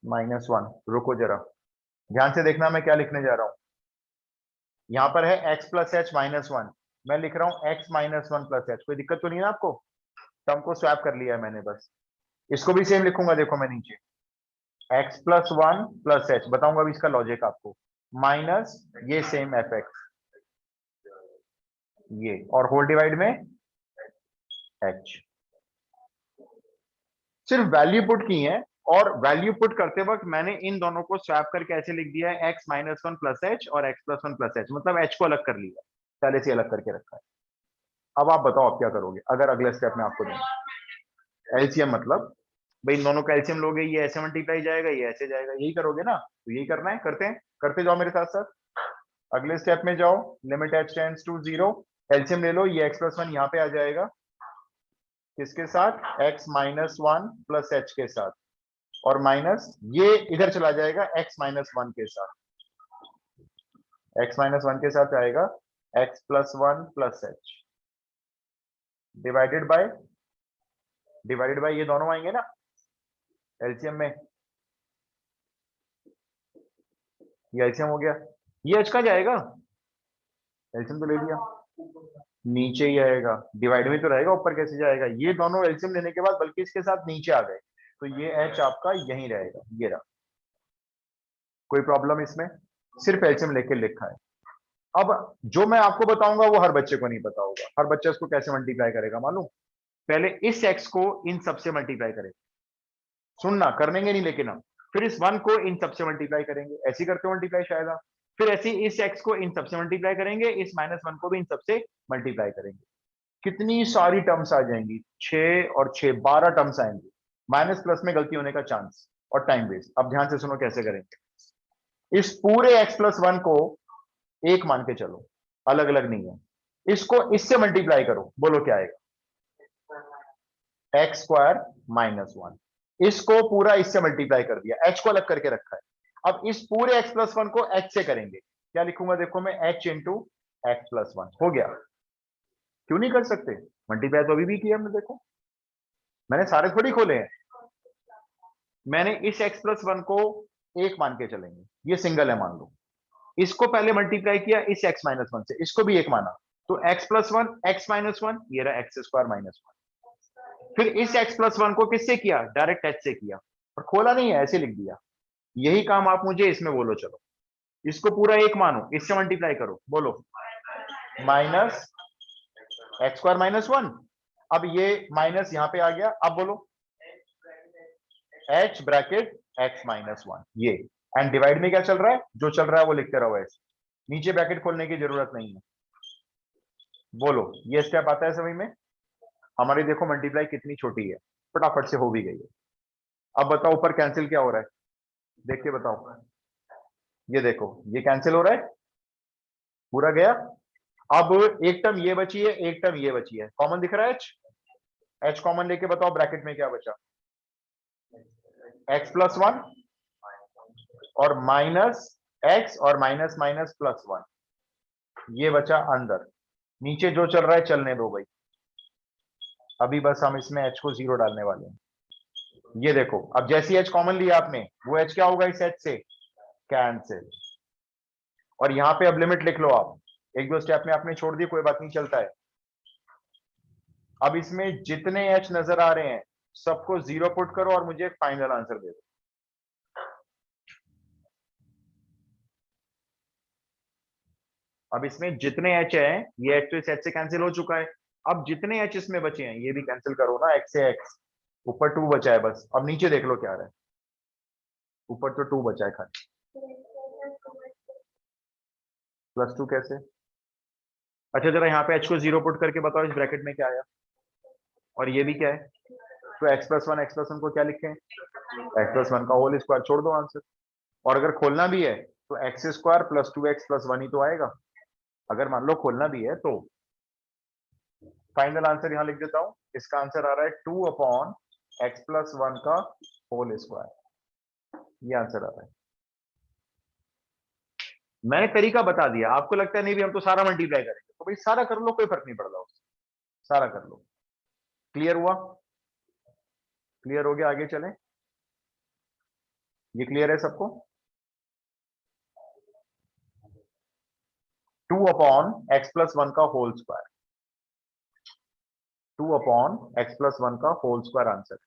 माइनस 1। रुको जरा ध्यान से देखना मैं क्या लिखने जा रहा हूं, यहां पर है x प्लस एच माइनस 1, मैं लिख रहा हूं x माइनस 1 प्लस एच। कोई दिक्कत तो नहीं है ना आपको, टर्म को स्वैप कर लिया है मैंने, बस इसको भी सेम लिखूंगा, देखो मैं नीचे x plus one plus H, बताऊंगा अभी इसका लॉजिक आपको, माइनस ये सेम एफ एक्स ये, और होल डिवाइड में एच। सिर्फ वैल्यू पुट की है, और वैल्यू पुट करते वक्त मैंने इन दोनों को स्वैप करके ऐसे लिख दिया है x minus one plus H और x plus one plus H, मतलब h को अलग कर लिया, पहले से अलग करके रखा है। अब आप बताओ आप क्या करोगे अगर अगले स्टेप में आपको देना एलसीएम, मतलब भाई इन दोनों का एलसीएम लोगे, ये ऐसे मल्टीप्लाई जाएगा, ये ऐसे जाएगा, यही करोगे ना, तो यही करना है, करते हैं, करते जाओ मेरे साथ साथ। अगले स्टेप में जाओ, limit h tends to zero, LCM ले लो, ये x प्लस वन यहाँ पे आ जाएगा, किसके साथ, x minus one plus H के साथ, और माइनस ये इधर चला जाएगा x माइनस वन के साथ, x माइनस वन के साथ आएगा x plus one plus H, divided by ये दोनों आएंगे ना एलसीएम में, ये एलसीएम हो गया, ये एच का जाएगा, एलसीएम तो ले लिया, नीचे ही आएगा, डिवाइड में तो रहेगा, ऊपर कैसे जाएगा, ये दोनों एलसीएम लेने के बाद बल्कि इसके साथ नीचे आ गए, तो ये एच आपका यहीं रहेगा, ये रहा। कोई प्रॉब्लम इसमें, सिर्फ एलसीएम लेके लिखा है। अब जो मैं आपको बताऊंगा वो हर बच्चे को नहीं पता होगा, हर बच्चा इसको कैसे मल्टीप्लाई करेगा मालूम, पहले इस एक्स को इन सबसे मल्टीप्लाई करेगा, सुनना करेंगे नहीं लेकिन हम, फिर इस वन को इन सबसे मल्टीप्लाई करेंगे, ऐसे करते हो मल्टीप्लाई शायद आप, फिर ऐसे इस एक्स को इन सबसे मल्टीप्लाई करेंगे, इस माइनस वन को भी इन सबसे मल्टीप्लाई करेंगे, कितनी सारी टर्म्स आ जाएंगी, 6 और 6 12 टर्म्स आएंगी, माइनस प्लस में गलती होने का चांस और टाइम वेस्ट। अब ध्यान से सुनो कैसे करेंगे, इस पूरे x प्लस वन को एक मान के चलो, अलग अलग नहीं है, इसको इससे मल्टीप्लाई करो, बोलो क्या आएगा, एक्स स्क्वायर माइनस वन, इसको पूरा इससे मल्टीप्लाई कर दिया, h को अलग करके रखा है, अब इस पूरे x प्लस वन को h से करेंगे, क्या लिखूंगा देखो मैं, h into x plus one, हो गया, क्यों नहीं कर सकते, मल्टीप्लाई तो अभी भी किया हमने, देखो मैंने सारे थोड़ी खोले हैं, मैंने इस x प्लस वन को एक मान के चलेंगे, ये सिंगल है मान लो, इसको पहले मल्टीप्लाई किया इस x माइनस वन से, इसको भी एक माना, तो x plus one x minus one, ये रहा एक्स स्क्वायर माइनस वन, फिर इस x प्लस वन को किससे किया, डायरेक्ट h से किया, और खोला नहीं है, ऐसे लिख दिया, यही काम आप मुझे इसमें बोलो, चलो इसको पूरा एक मानो, इससे मल्टीप्लाई करो, बोलो minus x square minus one, अब ये माइनस यहां पे आ गया, अब बोलो h bracket x minus one, ये एंड डिवाइड में क्या चल रहा है, जो चल रहा है वो लिखते रहो ऐसे, नीचे ब्रैकेट खोलने की जरूरत नहीं है, बोलो ये स्टेप आता है समझ में, हमारी देखो मल्टीप्लाई कितनी छोटी है, फटाफट से हो भी गई है। अब बताओ ऊपर कैंसिल क्या हो रहा है, देख के बताओ, ये देखो ये कैंसिल हो रहा है, पूरा गया, अब एक टर्म ये बची है, एक टर्म ये बची है, कॉमन दिख रहा है h, h कॉमन लेके बताओ ब्रैकेट में क्या बचा, x प्लस वन और माइनस x और माइनस माइनस प्लस वन, ये बचा अंदर, नीचे जो चल रहा है चलने दो भाई, अभी बस हम इसमें h को जीरो डालने वाले हैं, ये देखो अब जैसी h कॉमन लिया आपने, वो h क्या होगा इस h से, कैंसिल, और यहां पे अब लिमिट लिख लो आप, एक दो स्टेप में आपने छोड़ दी कोई बात नहीं, चलता है, अब इसमें जितने h नजर आ रहे हैं सबको जीरो पुट करो और मुझे फाइनल आंसर दे दो, अब इसमें जितने h है, ये h तो इस h से कैंसिल हो चुका है, अब जितने h इसमें बचे हैं ये भी कैंसिल करो ना, x से x, ऊपर 2 बचा है बस, अब नीचे देख लो क्या रहा है, ऊपर तो 2 बचा है खाली, प्लस 2 कैसे, अच्छा जरा यहाँ पे h को जीरो पुट करके बताओ इस ब्रैकेट में क्या आया, और ये भी क्या है, तो एक्स प्लस वन को क्या लिखें, एक्स प्लस वन का होल स्क्वायर, छोड़ दो आंसर, और अगर खोलना भी है तो X square plus two X plus one ही तो आएगा, अगर मान लो खोलना भी है तो, फाइनल आंसर यहां लिख देता हूं, इसका आंसर आ रहा है 2 अपॉन एक्स प्लस वन का होल स्क्वायर, ये आंसर आ रहा है, मैंने तरीका बता दिया, आपको लगता है नहीं भी हम तो सारा मल्टीप्लाई करेंगे, तो भाई सारा कर लो, कोई फर्क नहीं पड़ रहा उससे, सारा कर लो, क्लियर हुआ, क्लियर हो गया, आगे चलें, ये क्लियर है सबको, 2 अपॉन एक्स प्लस वन का whole square, 2 upon x plus one का होल स्क्वायर आंसर,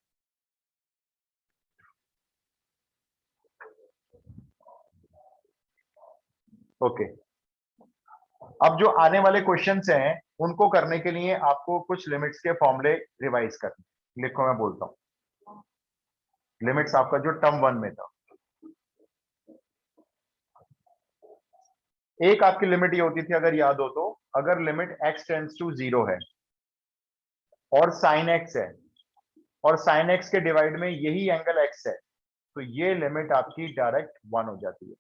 ओके, अब जो आने वाले क्वेश्चंस हैं उनको करने के लिए आपको कुछ लिमिट्स के फॉर्मूले रिवाइज करने। लिखो, मैं बोलता हूं लिमिट्स आपका जो टर्म 1 में था। एक आपकी लिमिट ये होती थी, अगर याद हो तो, अगर लिमिट x टेंड्स टू 0 है और साइन x है और साइन x के डिवाइड में यही एंगल x है, तो ये लिमिट आपकी डायरेक्ट 1 हो जाती है।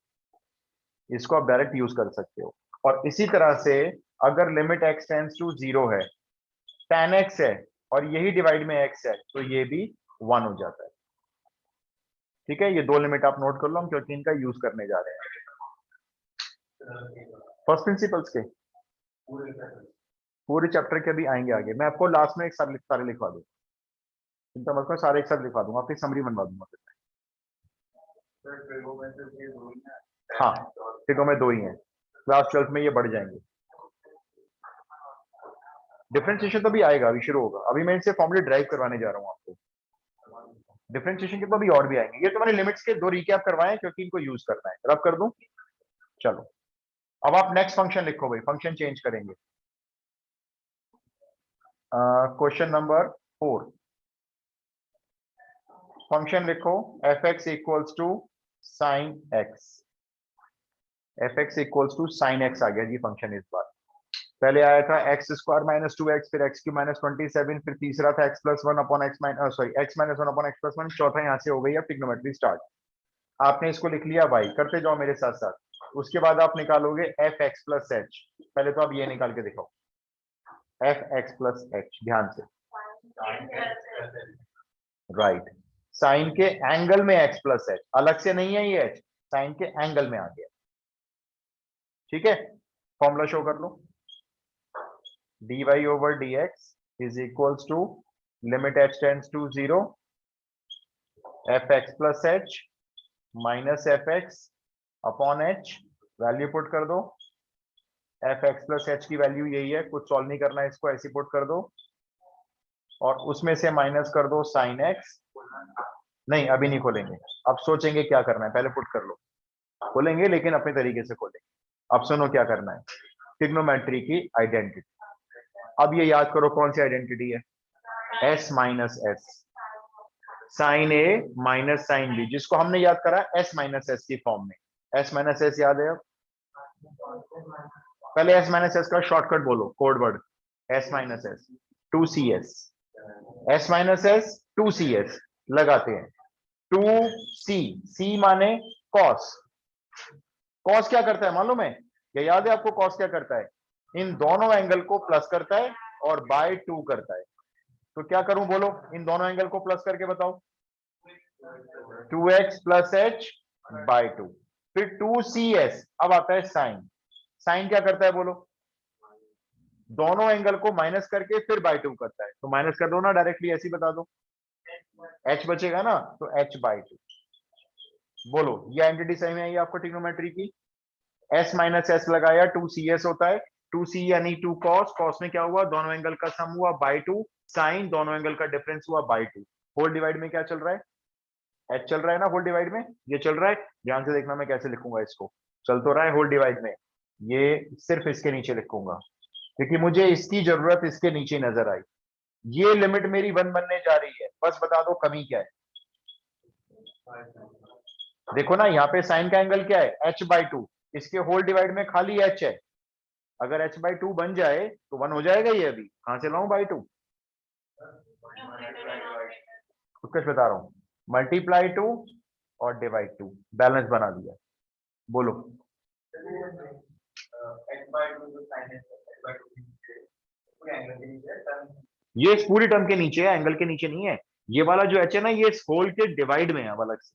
इसको आप डायरेक्ट यूज कर सकते हो। और इसी तरह से अगर लिमिट x टेंड्स टू 0 है, tan x है और यही डिवाइड में x है, तो ये भी 1 हो जाता है। ठीक है, ये दो लिमिट आप नोट कर लो, हम क्योंकि इनका यूज करने जा रहे हैं फर्स्ट प्रिंसिपल्स के। पूरे चैप्टर के भी आएंगे आगे, मैं आपको लास्ट में एक साथ सारे लिखवा दूँ, चिंता मत करो, सारे एक साथ लिखवा दूंगा, आपकी समरी बनवा दूंगा फिर। हाँ, ट्रिगो में दो ही हैं, क्लास 12 में ये बढ़ जाएंगे। डिफरेंशिएशन तो भी आएगा, अभी शुरू होगा, अभी मैं इनसे फॉर्मूले ड्राइव करवाने जा रहा हूँ आपको। डिफरेंशिएशन के तो अभी और भी आएंगे, ये तो मैंने लिमिट्स के दो रिकैप करवाए क्योंकि इनको यूज करना है। रब कर दूं, चलो अब आप नेक्स्ट फंक्शन लिखो भाई, फंक्शन चेंज करेंगे। क्वेश्चन नंबर 4, फंक्शन लिखो F x equals to sine X. F x equals to sine X आ गया जी फंक्शन इस बार। पहले आया था एक्स स्क्वायर माइनस 2x, फिर एक्स क्यू माइनस 27, फिर तीसरा था x plus 1 upon x minus x minus 1 upon x plus 1, चौथा यहाँ से हो गई अब ट्रिग्नोमेट्री स्टार्ट। आपने इसको लिख लिया y, करते जाओ मेरे साथ साथ। उसके बाद आप निकालोगे एफ एक्स प्लस एच। पहले तो आप ये निकाल के दिखाओ, एफ एक्स प्लस एच, ध्यान से, राइट। साइन के एंगल में x प्लस एच, अलग से नहीं है ये h, साइन के एंगल में आ गया। ठीक है, फॉर्मूला शो कर लो, dy over dx is equals to limit h tends to 0 fx plus h minus fx upon h, value put कर दो। fx plus h की वैल्यू यही है, कुछ सॉल्व नहीं करना है, इसको ऐसे पुट कर दो और उसमें से माइनस कर दो साइन x। नहीं, अभी नहीं खोलेंगे, अब सोचेंगे क्या करना है, पहले पुट कर लो। खोलेंगे लेकिन अपने तरीके से खोलेंगे। अब सुनो क्या करना है, ट्रिग्नोमेट्री की आइडेंटिटी। अब ये याद करो कौन सी आइडेंटिटी है, s माइनस एस, साइन ए माइनस साइन बी, जिसको हमने याद करा s माइनस एस की फॉर्म में। s माइनस एस याद है? अब पहले s माइनस एस का शॉर्टकट बोलो, code word s minus S, 2cs, s minus S 2cs लगाते हैं। 2c, c माने cos। cos क्या करता है मालूम है? क्या याद है आपको cos क्या करता है? इन दोनों एंगल को प्लस करता है और बाय 2 करता है। तो क्या करूं बोलो, इन दोनों एंगल को प्लस करके बताओ, 2x प्लस एच बाय 2, फिर 2cs। अब आता है साइन। साइन क्या करता है बोलो, दोनों एंगल को माइनस करके फिर बाय 2 करता है, तो माइनस कर दो ना डायरेक्टली, ऐसे ही बता दो, h बचेगा ना, तो h बाय 2। बोलो ये आइडेंटिटी सही में आई आपको ट्रिग्नोमेट्री की? s माइनस एस लगाया, 2cs होता है, 2c यानी 2 cos, cos में क्या हुआ, दोनों एंगल का सम हुआ बाय 2, साइन दोनों एंगल का डिफरेंस हुआ बाय 2। होल डिवाइड में क्या चल रहा है, h चल रहा है ना, होल डिवाइड में ये चल रहा है। ध्यान से देखना मैं कैसे लिखूंगा इसको, चल तो रहा है होल डिवाइड में, ये सिर्फ इसके नीचे लिखूंगा क्योंकि मुझे इसकी जरूरत इसके नीचे नजर आई। ये लिमिट मेरी 1 बनने जा रही है, बस बता दो कमी क्या है। देखो ना यहाँ पे साइन का एंगल क्या है, h बाई 2, इसके होल डिवाइड में खाली h है। अगर h बाई 2 बन जाए तो 1 हो जाएगा ये, अभी कहां से लाऊं बाई 2, कुछ बता रहा हूं, मल्टीप्लाई 2 और डिवाइड 2, बैलेंस बना दिया। बोलो ये इस पूरी टर्म के नीचे है, एंगल के नीचे नहीं है। ये वाला जो h है ना, ये इस होल के डिवाइड में है अलग से।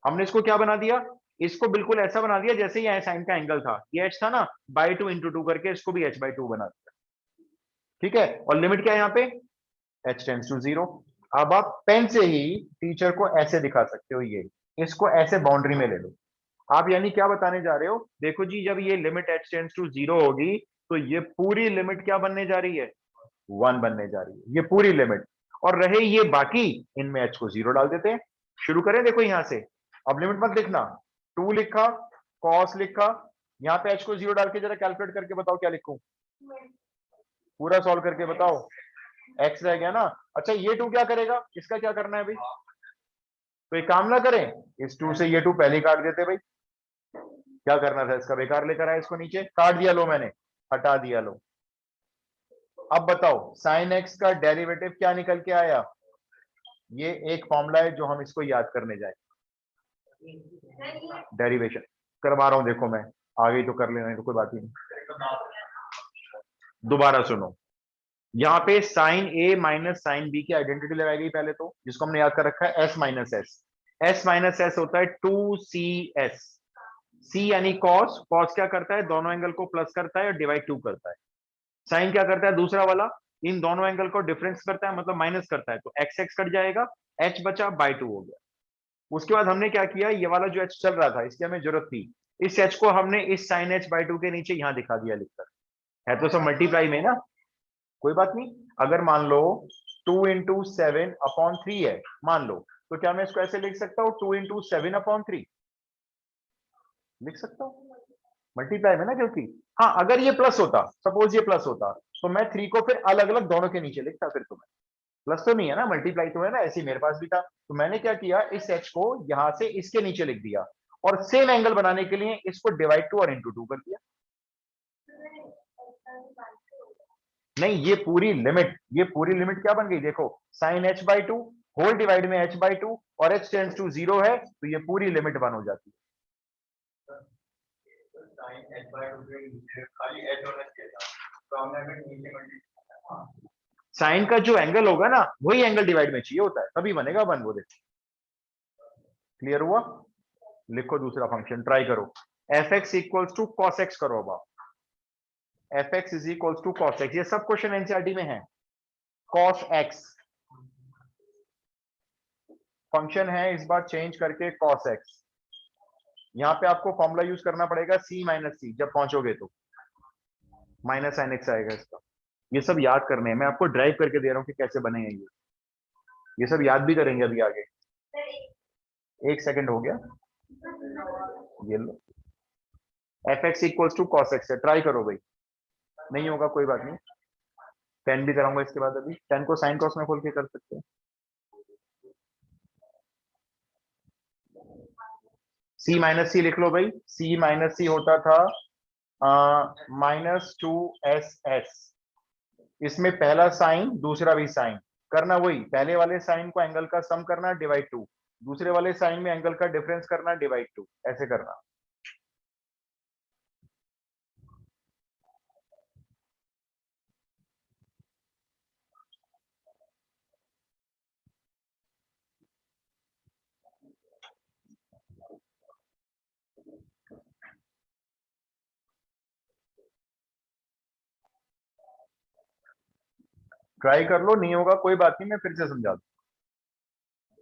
हमने इसको क्या बना दिया, इसको बिल्कुल ऐसा बना दिया जैसे ये साइन का एंगल था, ये h था ना, बाई 2 इंटू 2 करके इसको भी h बाई 2 बना दिया। ठीक है, और लिमिट क्या है यहाँ पे, h टेंड्स टू 0। अब आप पेन से ही टीचर को ऐसे दिखा सकते हो, ये इसको ऐसे बाउंड्री में ले लो आप। यानी क्या बताने जा रहे हो, देखो जी जब ये लिमिट h टेंड्स टू 0 होगी तो ये पूरी लिमिट क्या बनने जा रही है, 1 बनने जा रही है, ये पूरी लिमिट। और रहे ये बाकी, इनमें h को 0 डाल देते हैं। शुरू करें, देखो यहां से, अब लिमिट मत लिखना, 2 लिखा, cos लिखा, यहाँ पे h को 0 डाल के जरा कैलकुलेट करके बताओ क्या लिखूं, पूरा सॉल्व करके बताओ। x रह गया ना। अच्छा ये 2 क्या करेगा, इसका क्या करना है भाई, तो एक काम ना करें, इस 2 से ये 2 पहले ही काट देते भाई, क्या करना था इसका, बेकार लेकर आया इसको, नीचे काट दिया, लो मैंने हटा दिया, लो। अब बताओ साइन x का डेरिवेटिव क्या निकल के आया, ये एक फॉर्मूला है जो हम इसको याद करने जाए, डेरिवेशन करवा रहा हूं, देखो मैं आगे तो कर लेना, तो कोई बात ही नहीं। दोबारा सुनो, यहाँ पे साइन ए माइनस साइन बी की आइडेंटिटी लगाई गई पहले, तो जिसको हमने याद कर रखा है S minus S. S minus S होता है 2cs, सी यानी कॉस, कॉस क्या करता है, दोनों एंगल को प्लस करता है और डिवाइड 2 करता है। साइन क्या करता है, दूसरा वाला इन दोनों एंगल को डिफरेंस करता है, मतलब माइनस करता है, तो एक्स एक्स कट जाएगा, एच बचा बाई 2 हो गया। उसके बाद हमने क्या किया, ये वाला जो एच चल रहा था इसकी हमें जरूरत थी, इस एच को हमने इस साइन एच बाई 2 के नीचे यहां दिखा दिया लिखकर, है तो सब मल्टीप्लाई में ना, कोई बात नहीं। अगर मान लो 2 इंटू 7/3 है मान लो, तो क्या मैं इसको ऐसे लिख सकता हूँ 2 इंटू 7/3 लिख सकता हूँ, मल्टीप्लाई में ना, क्योंकि हाँ अगर ये प्लस होता, सपोज ये प्लस होता, तो मैं 3 को फिर अलग अलग दोनों के नीचे लिखता, फिर तो मैं प्लस तो नहीं है ना, मल्टीप्लाई तो है ना, ऐसे ही मेरे पास भी था, तो मैंने क्या किया, इस एच को यहां से इसके नीचे लिख दिया, और सेम एंगल बनाने के लिए इसको डिवाइड 2 और इंटू 2 कर दिया। नहीं ये पूरी लिमिट क्या बन गई, देखो sine h by 2 whole divide में h बाई 2 और h टेंड्स टू 0 है, तो ये पूरी लिमिट 1 हो जाती है। साइन का जो एंगल होगा ना वही एंगल डिवाइड में चाहिए होता है, तभी बनेगा 1, वो देखो। क्लियर हुआ, लिखो दूसरा फंक्शन, ट्राई करो, f x equals to cos x करो, अब f x is equals to cos x, ये सब क्वेश्चन एनसीईआरटी में है। कॉस एक्स फंक्शन है, इस बार चेंज करके कॉस एक्स, यहां पे आपको फॉर्मूला यूज करना पड़ेगा सी माइनस सी, जब पहुंचोगे तो माइनस साइन एक्स आएगा इसका। ये सब याद करने हैं, मैं आपको ड्राइव करके दे रहा हूं कि कैसे बनेंगे ये सब याद भी करेंगे अभी आगे। 1 सेकंड हो गया, ये लो, F x equals to cos X है, ट्राई करो भाई, नहीं होगा कोई बात नहीं, 10 भी कराऊंगा इसके बाद, अभी 10 को साइन कॉस में खोल के कर सकते हैं। सी माइनस सी लिख लो भाई, सी माइनस सी होता था -2ss, इसमें पहला साइन दूसरा भी साइन, करना वही, पहले वाले साइन को एंगल का सम करना डिवाइड 2, दूसरे वाले साइन में एंगल का डिफरेंस करना डिवाइड 2, ऐसे करना। ट्राई कर लो, नहीं होगा कोई बात नहीं, मैं फिर से समझा दूं।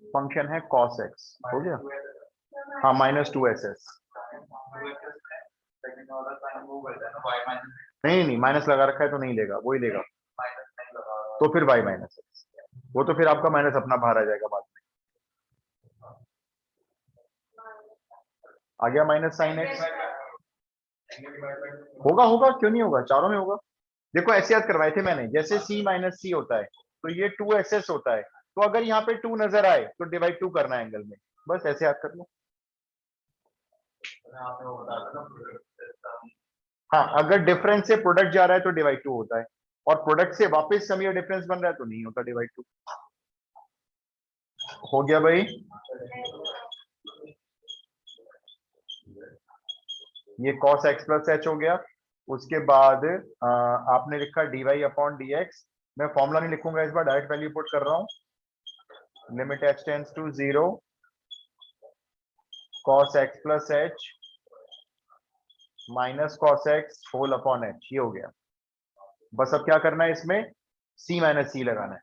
फंक्शन है cos x, हो गया, हाँ -2ss, नहीं नहीं माइनस लगा रखा है तो नहीं लेगा, वही लेगा, तो फिर y माइनस एक्स, वो तो फिर आपका माइनस अपना बाहर आ जाएगा बाद में, आ गया माइनस साइन एक्स, होगा होगा क्यों नहीं होगा, चारों में होगा। देखो ऐसे याद करवाए थे मैंने, जैसे c माइनस सी होता है तो ये 2ss होता है, तो अगर यहाँ पे 2 नजर आए तो डिवाइड 2 करना है एंगल में, बस ऐसे याद कर लो। हाँ अगर डिफरेंस से प्रोडक्ट जा रहा है तो डिवाइड 2 होता है, और प्रोडक्ट से वापस सम या डिफरेंस बन रहा है तो नहीं होता डिवाइड 2। हो गया भाई, ये cos x प्लस एच हो गया। उसके बाद आपने लिखा dy अपॉन dx, मैं फॉर्मूला नहीं लिखूंगा इस बार, डायरेक्ट वैल्यू पुट कर रहा हूं, limit h tends to 0 cos x plus H minus cos x whole upon h, ये हो गया। बस अब क्या करना है इसमें, c माइनस सी लगाना है,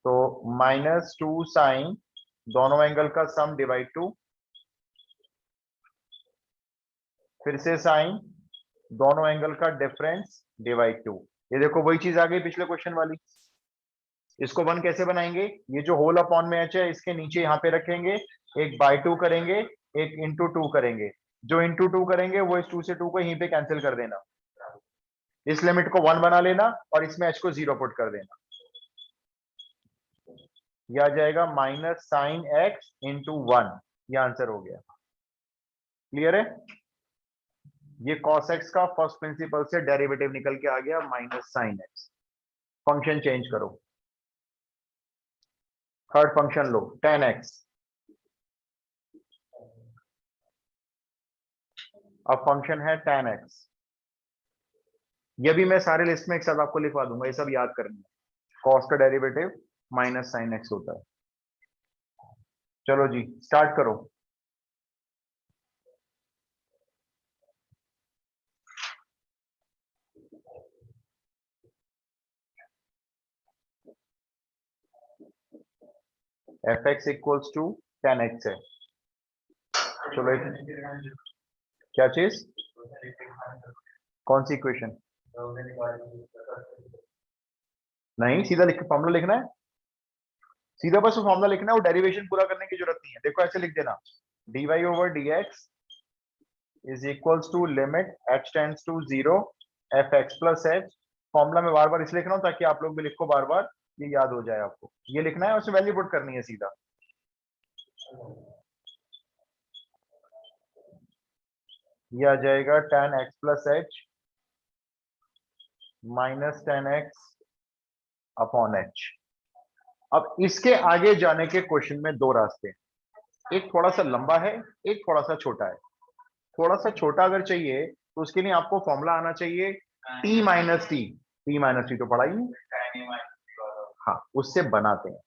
तो -2 साइन दोनों एंगल का सम डिवाइड 2, फिर से साइन दोनों एंगल का डिफरेंस डिवाइड 2, ये देखो वही चीज आ गई पिछले क्वेश्चन वाली। इसको 1 कैसे बनाएंगे, ये जो होल अपॉन में h है इसके नीचे यहाँ पे रखेंगे, एक बाई 2 करेंगे, एक इंटू 2 करेंगे, जो इंटू 2 करेंगे वो इस 2 से 2 को यहीं पे कैंसिल कर देना, इस लिमिट को 1 बना लेना और इसमें h को 0 पुट कर देना। यह आ जाएगा माइनस साइन एक्स इंटू 1, यह आंसर हो गया। क्लियर है? ये cos x का फर्स्ट प्रिंसिपल से डेरिवेटिव निकल के आ गया minus sine x. Function change करो, थर्ड फंक्शन लो tan x। अब फंक्शन है tan x। ये भी मैं सारे लिस्ट में एक साथ आपको लिखवा दूंगा, ये सब याद करनी है। cos का डेरिवेटिव माइनस साइन एक्स होता है। चलो जी स्टार्ट करो। F x equals to tan x है। चलो क्या चीज, कौन सी इक्वेशन? नहीं, सीधा लिख फॉर्मूला लिखना है, सीधा बस वो फॉर्मूला लिखना है, वो डेरिवेशन पूरा करने की जरूरत नहीं है। देखो ऐसे लिख देना, dy over dx is equals to limit h tends to 0 F x plus h. Formula में बार बार इसलिए लिख रहा हूं ताकि आप लोग भी लिखो बार बार, ये याद हो जाए आपको। ये लिखना है और उसमें वैल्यू पुट करनी है सीधा। ये आ जाएगा tan x plus H minus tan x upon H. अब इसके आगे जाने के क्वेश्चन में दो रास्ते हैं, एक थोड़ा सा लंबा है, एक थोड़ा सा छोटा है। थोड़ा सा छोटा अगर चाहिए तो उसके लिए आपको फॉर्मूला आना चाहिए t माइनस टी तो पढ़ा ही नहीं। हाँ, उससे बनाते हैं।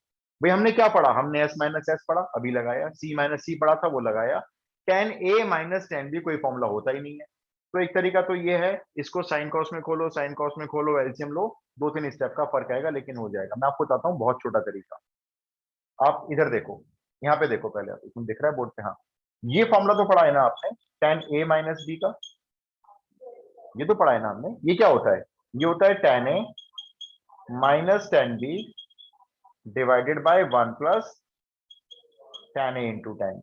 भाई हमने क्या पढ़ा, हमने s माइनस एस पढ़ा अभी लगाया, c माइनस सी पढ़ा था वो लगाया, tan a minus tan b कोई फॉर्मूला होता ही नहीं है। तो एक तरीका तो ये है, इसको साइन कॉस में खोलो, साइन कॉस में खोलो, एलसीएम लो, 2-3 स्टेप का फर्क आएगा लेकिन हो जाएगा। मैं आपको बताता हूँ बहुत छोटा तरीका। आप इधर देखो, यहाँ पे देखो, पहले तुम दिख रहा है बोर्ड पे? हाँ, ये फॉर्मूला तो पढ़ा है ना आपने, tan a माइनस बी का, ये तो पढ़ा है ना हमने। ये क्या होता है, ये होता है tan a minus tan b divided by 1 plus tan a into tan।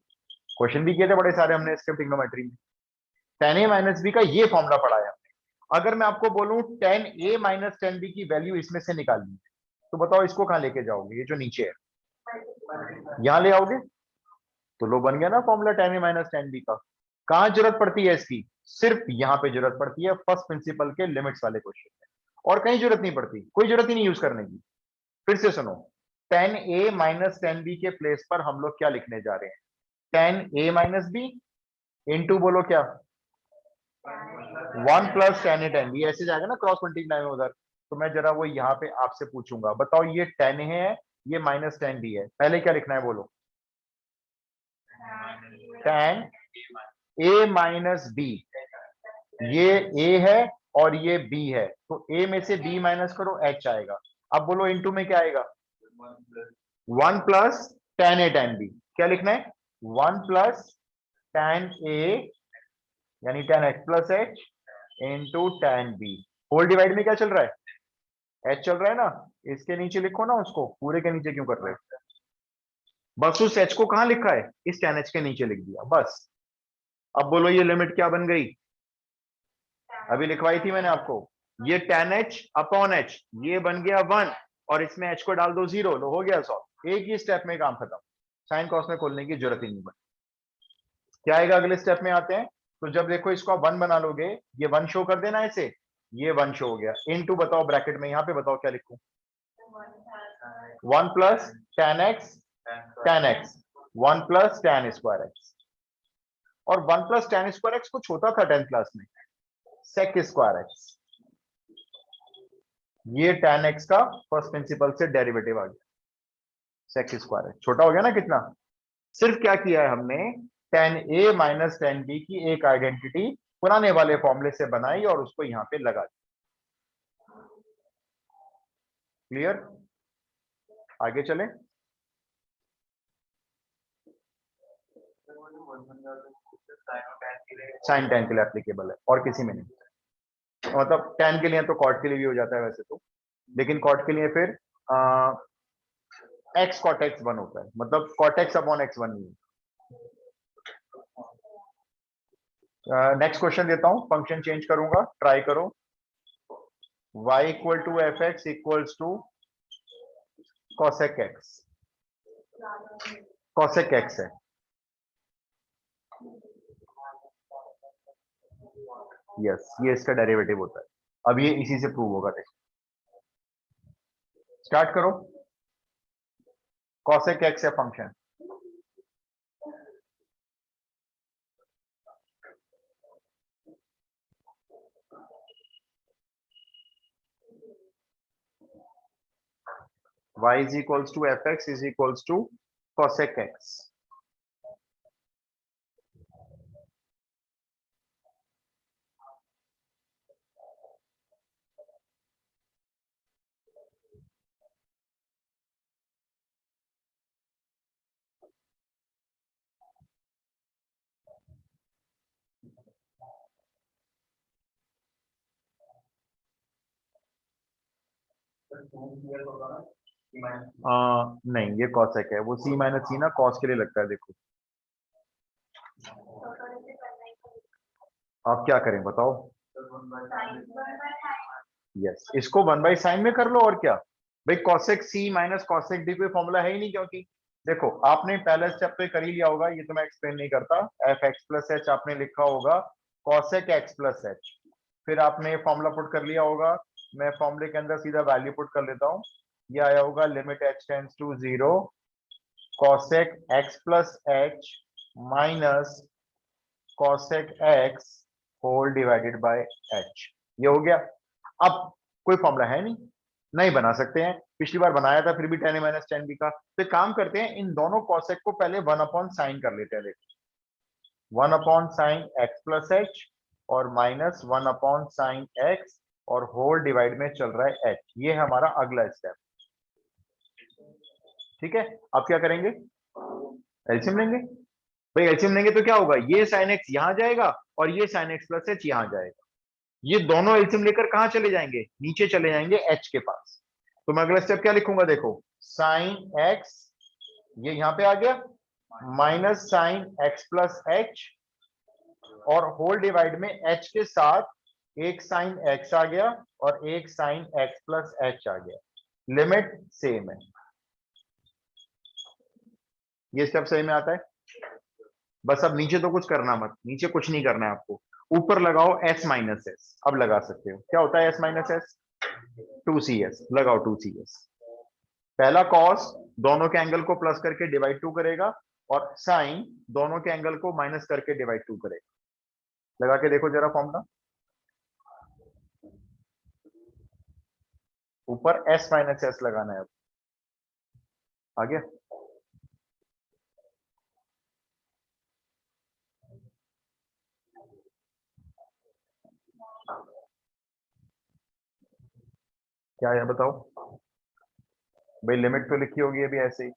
Question भी किए थे बड़े सारे हमने इसके ट्रिग्नोमेट्री में। tan a माइनस बी का ये फॉर्मूला पढ़ा है हमने। अगर मैं आपको बोलूं tan a minus tan b की वैल्यू इसमें से निकालनी है, तो बताओ इसको कहां लेके जाओगे? ये जो नीचे है यहां ले आओगे, तो लो बन गया ना formula tan a minus tan b का। कहां जरूरत पड़ती है इसकी? सिर्फ यहां पे जरूरत पड़ती है, फर्स्ट प्रिंसिपल के लिमिट्स वाले क्वेश्चन में, और कहीं जरूरत नहीं पड़ती, कोई जरूरत ही नहीं यूज करने की। फिर से सुनो, tan a minus tan b के प्लेस पर हम लोग क्या लिखने जा रहे हैं? tan a minus b into बोलो क्या, 1 plus tan a tan b, ऐसे जाएगा ना क्रॉस मल्टीप्लाई में उधर। तो मैं जरा वो यहाँ पे आपसे पूछूंगा, बताओ ये tan a है, ये माइनस tan b है, पहले क्या लिखना है बोलो? tan a माइनस b, ये a है और ये b है, तो a में से b माइनस करो, h आएगा। अब बोलो इनटू में क्या आएगा? 1 plus tan a tan b। क्या लिखना है? 1 प्लस tan a यानी tan x plus h into tan b। Whole divide में क्या चल रहा है? h चल रहा है ना, इसके नीचे लिखो ना उसको, पूरे के नीचे क्यों कर रहे हो? बस उस h को कहां लिखा है? इस tan h के नीचे लिख दिया बस। अब बोलो ये लिमिट क्या बन गई? अभी लिखवाई थी मैंने आपको, ये tan h अपॉन h, ये बन गया 1 और इसमें h को डाल दो 0, लो हो गया सॉल्व। एक ही स्टेप में काम खत्म, साइन कॉस में खोलने की जरूरत ही नहीं पड़ी। क्या आएगा अगले स्टेप में आते हैं, तो जब देखो इसको आप 1 बना लोगे, ये 1 शो कर देना ऐसे, ये 1 शो हो गया, इनटू बताओ ब्रैकेट में, यहाँ पे बताओ क्या लिखूं? 1 plus tan x 1 plus tan square x। और 1 प्लस tan स्क्वायर x कुछ होता था 10th क्लास में, sec स्क्वायर x। ये tan x का फर्स्ट प्रिंसिपल से डेरिवेटिव आ गया, sec स्क्वायर x। छोटा हो गया ना कितना? सिर्फ क्या किया है हमने, tan a minus tan b की एक आइडेंटिटी पुराने वाले फॉर्मूले से बनाई और उसको यहां पे लगा दी। क्लियर? आगे चले। साइन tan के लिए एप्लीकेबल है और किसी में नहीं, मतलब tan के लिए तो cot के लिए भी हो जाता है वैसे तो, लेकिन cot के लिए फिर x cot x 1 होता है, मतलब cot x अपॉन x 1 नहीं है। नेक्स्ट क्वेश्चन देता हूं, फंक्शन चेंज करूंगा, ट्राई करो। y equal to f x equals to cosec x, cosec x है। यस, ये इसका डेरिवेटिव होता है। अब ये इसी से प्रूव होगा। स्टार्ट करो। कॉसेक एक्स है function. y is equals to fx is equals to cosec x। नहीं, ये cosec है, वो c माइनस सी ना cos के लिए लगता है। देखो आप क्या करें बताओ। यस, इसको 1/sin में कर लो और क्या। भाई cosec c minus cosec d कोई फॉर्मूला है ही नहीं, क्योंकि देखो आपने पहला स्टेप तो कर ही लिया होगा, ये तो मैं एक्सप्लेन नहीं करता। एफ एक्स प्लस एच आपने लिखा होगा cosec x प्लस एच, फिर आपने फॉर्मूला पुट कर लिया होगा। मैं फॉर्मूले के अंदर सीधा वैल्यू पुट कर लेता हूँ। ये आया होगा limit h tends to 0 cosec x plus H minus cosec x whole divided by h। ये हो गया। अब कोई फॉर्मूला है नहीं, नहीं बना सकते हैं। पिछली बार बनाया था फिर भी tan a minus tan b का। तो एक काम करते हैं, इन दोनों cosec को पहले 1/sin कर लेते हैं। देखो 1/sin x प्लस एच और माइनस 1/sin x और होल डिवाइड में चल रहा है h। ये है हमारा अगला स्टेप। ठीक है, अब क्या करेंगे, एलसीएम लेंगे। भाई एलसीएम लेंगे तो क्या होगा, ये sin x यहां जाएगा और ये sin x प्लस एच यहां जाएगा। ये दोनों एलसीएम लेकर कहां चले जाएंगे, नीचे चले जाएंगे h के पास। तो मैं अगला स्टेप क्या लिखूंगा, देखो sin x ये यहां पे आ गया minus sin x plus H और होल डिवाइड में h के साथ एक sin x आ गया और एक sin x प्लस एच आ गया। लिमिट सेम है। ये स्टेप सही में आता है। बस अब नीचे तो कुछ करना मत, नीचे कुछ नहीं करना है आपको। ऊपर लगाओ s माइनस एस। अब लगा सकते हो, क्या होता है s माइनस एस, 2cs। लगाओ 2cs। पहला cos दोनों के एंगल को प्लस करके डिवाइड 2 करेगा और sin दोनों के एंगल को माइनस करके डिवाइड 2 करेगा। लगा के देखो जरा फॉर्मूला। ऊपर s माइनस एस लगाना है। अब आ गया। क्या है बताओ। भाई लिमिट तो लिखी होगी अभी ऐसे ही।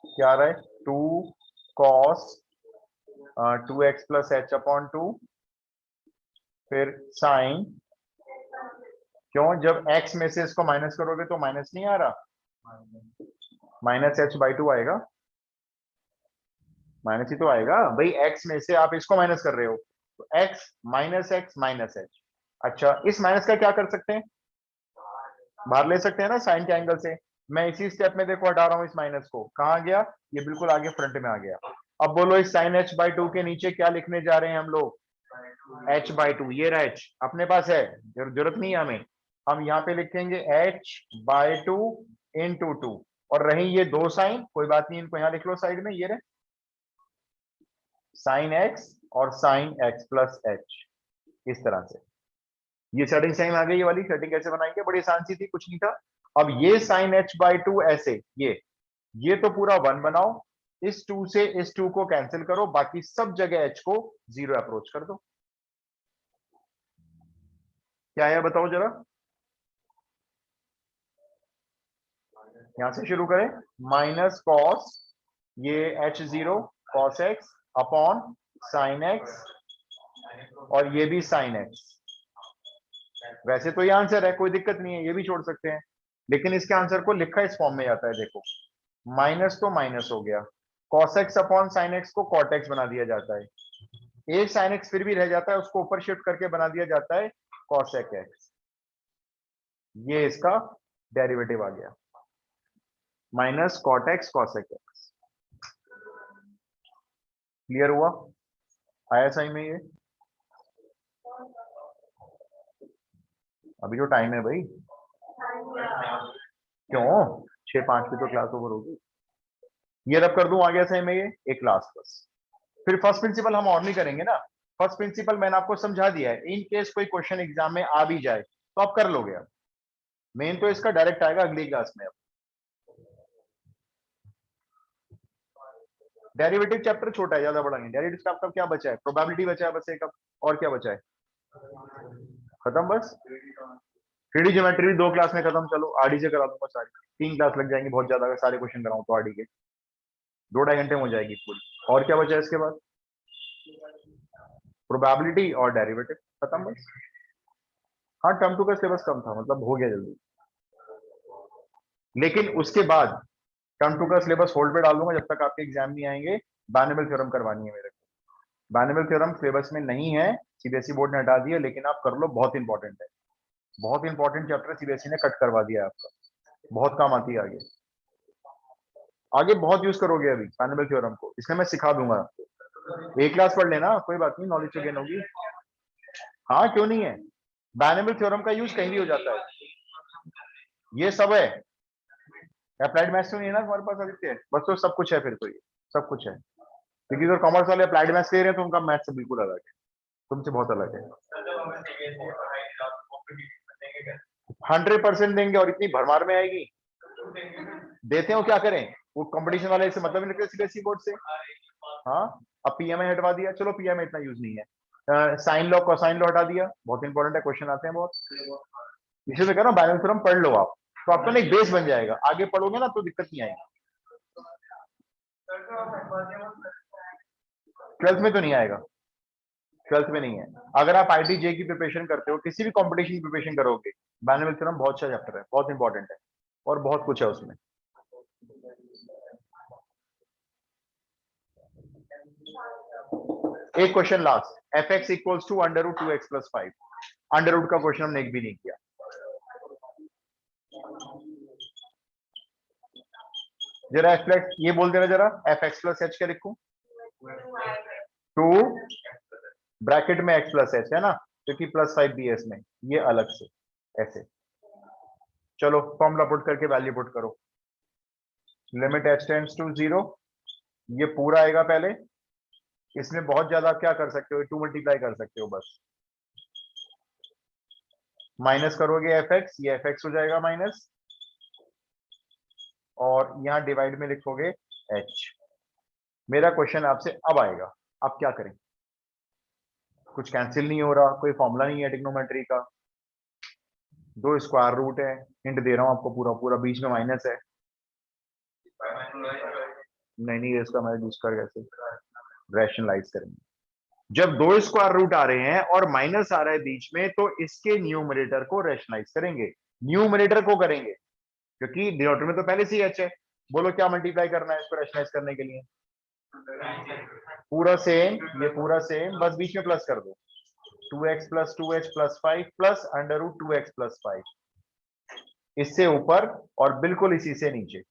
क्या आ रहा है, 2 cos 2x plus H upon 2, फिर साइन। क्यों, जब x में से इसको माइनस करोगे तो माइनस नहीं आ रहा, माइनस एच बाई 2 आएगा। माइनस ही तो आएगा भाई, x में से आप इसको माइनस कर रहे हो तो x माइनस एच। अच्छा, इस माइनस का क्या कर सकते हैं, बाहर ले सकते हैं ना साइन के एंगल से। मैं इसी स्टेप में देखो हटा रहा हूं इस माइनस को, कहां गया, ये बिल्कुल आगे फ्रंट में आ गया। अब बोलो इस साइन h बाई 2 के नीचे क्या लिखने जा रहे हैं हम लोग, h बाई 2। ये रहा h अपने पास है, जरूरत नहीं है हमें। हम यहाँ पे लिखेंगे h बाई 2 इंटू 2। और रही ये दो साइन, कोई बात नहीं, इनको यहाँ लिख लो साइड में। ये रहे साइन x और साइन x प्लस एच, इस तरह से। ये सेटिंग सेम आ गई। ये वाली सेटिंग कैसे बनाएंगे, बड़ी आसान सी थी, कुछ नहीं था। अब ये साइन h बाई 2 ऐसे, ये तो पूरा 1 बनाओ। इस 2 से इस 2 को कैंसिल करो, बाकी सब जगह h को 0 अप्रोच कर दो। क्या है बताओ जरा। यहां से शुरू करें, माइनस कॉस ये h0 cos x upon sine x और ये भी साइन x। वैसे तो ये आंसर है, कोई दिक्कत नहीं है, ये भी छोड़ सकते हैं, लेकिन इसके आंसर को लिखा इस फॉर्म में जाता है। देखो माइनस तो माइनस हो गया, cos x upon sine x को cot x बना दिया जाता है। एक साइन एक्स फिर भी रह जाता है, उसको ऊपर शिफ्ट करके बना दिया जाता है कॉसेक एक्स। ये इसका डेरिवेटिव आ गया, minus cot x cosec x. Clear हुआ? आया सही में ये? अभी जो टाइम है भाई, क्यों 6:05 की तो क्लास ओवर होगी। ये रब कर दूं, आ गया सही में ये एक क्लास बस। फिर फर्स्ट प्रिंसिपल हम और नहीं करेंगे ना। फर्स्ट प्रिंसिपल मैंने आपको समझा दिया है, इन केस कोई क्वेश्चन एग्जाम में आ भी जाए तो आप कर लोगे। अब मेन तो इसका डायरेक्ट आएगा अगली क्लास में। अब डेरिवेटिव चैप्टर छोटा है, ज्यादा बड़ा नहीं। डेरिवेटिव का आपका क्या बचा है? प्रोबेबिलिटी बचा है बस एक। अब और क्या बचा है? खत्म बस। 3D ज्योमेट्री भी 2 क्लास में खत्म। चलो आरडी से करा दूंगा सारी। 3 क्लास लग जाएंगी बहुत ज्यादा, अगर सारे क्वेश्चन कराऊं तो आरडी के 2-2.5 घंटे में हो जाएगी पूरी। और क्या बचा है इसके बाद? प्रोबेबिलिटी और डेरिवेटिव, खत्म बस। हाँ, टर्म टू का सिलेबस कम था, मतलब हो गया जल्दी। लेकिन उसके बाद टर्म टू का सिलेबस होल्ड पे डाल दूंगा जब तक आपके एग्जाम नहीं आएंगे। बानेबल थ्योरम करवानी है मेरे को। बानेबल थ्योरम सिलेबस में नहीं है, सीबीएसई बोर्ड ने हटा दिया, लेकिन आप कर लो, बहुत इंपॉर्टेंट है। बहुत इंपॉर्टेंट चैप्टर सीबीएसई ने कट करवा दिया है आपका, बहुत काम आती है आगे। आगे बहुत यूज करोगे अभी बानेबल थ्योरम को, इसलिए मैं सिखा दूंगा आपको। एक क्लास पढ़ लेना, कोई बात नहीं, नॉलेज तो गेन होगी। हाँ क्यों नहीं है, बानेबल थ्योरम का यूज कहीं भी हो जाता है। ये सब है, अप्लाइड मैथ्स तो नहीं है ना तुम्हारे पास आदित्य? बस तो सब कुछ है फिर तो, ये सब कुछ है। क्योंकि अगर कॉमर्स वाले अप्लाइड मैथ्स ले रहे हैं तो उनका मैथ्स से बिल्कुल अलग है, तुमसे बहुत अलग है। 100% देंगे, और इतनी भरमार में आएगी। देते हो क्या करें, वो कंपटीशन वाले से मतलब नहीं रखते सीबीएसई बोर्ड से। हाँ, अब पीएमआई हटवा दिया, चलो पीएमआई इतना यूज नहीं है। साइन लॉ कोसाइन लॉ हटा दिया, बहुत इंपॉर्टेंट है, क्वेश्चन आते हैं बहुत। इसे तो कह रहा हूँ बैलेंस थ्योरम पढ़ लो आप, तो आपका ना एक बेस बन जाएगा, आगे पढ़ोगे ना तो दिक्कत नहीं आएगी। 12th में तो नहीं आएगा, 12th में नहीं है। अगर आप आईटी जे की प्रिपरेशन करते हो, किसी भी कंपटीशन की प्रिपरेशन करोगे, बैलेंस थ्योरम बहुत अच्छा चैप्टर है, बहुत इंपॉर्टेंट है, और बहुत कुछ है उसमें। एक question last, f x equals to under root 2x plus 5। Under root का क्वेश्चन हमने एक भी नहीं किया। जरा एफ एक्स ये बोल देना जरा, एफ एक्स प्लस एच क्या लिखूं? 2 ब्रैकेट में x प्लस एच है ना, क्योंकि प्लस 5 भी है इसमें, ये अलग से ऐसे। चलो फॉर्मूला पुट करके वैल्यू पुट करो। लिमिट h टेंड्स टू 0, ये पूरा आएगा पहले। इसमें बहुत ज्यादा क्या कर सकते हो, 2 मल्टीप्लाई कर सकते हो बस। माइनस करोगे एफ एक्स, ये एफ एक्स हो जाएगा माइनस, और यहां डिवाइड में लिखोगे h। मेरा क्वेश्चन आपसे अब आएगा, अब क्या करें? कुछ कैंसिल नहीं हो रहा, कोई फॉर्मूला नहीं है ट्रिग्नोमेट्री का, 2 स्क्वायर रूट है, हिंट दे रहा हूं आपको, पूरा पूरा बीच में माइनस है। नहीं नहीं, इसका मैं दूसरा कैसे रैशनलाइज करेंगे? जब 2 स्क्वायर रूट आ रहे हैं और माइनस आ रहा है बीच में, तो इसके न्यूमरेटर को रैशनलाइज करेंगे। न्यूमरेटर को करेंगे, क्योंकि डिनोमिनेटर में तो पहले से h है। बोलो क्या मल्टीप्लाई करना है इसको रैशनलाइज करने के लिए? पूरा सेम, ये पूरा सेम, बस बीच में प्लस कर दो। 2x plus 2h plus 5 plus under root 2x plus 5, इससे ऊपर और बिल्कुल इसी से नीचे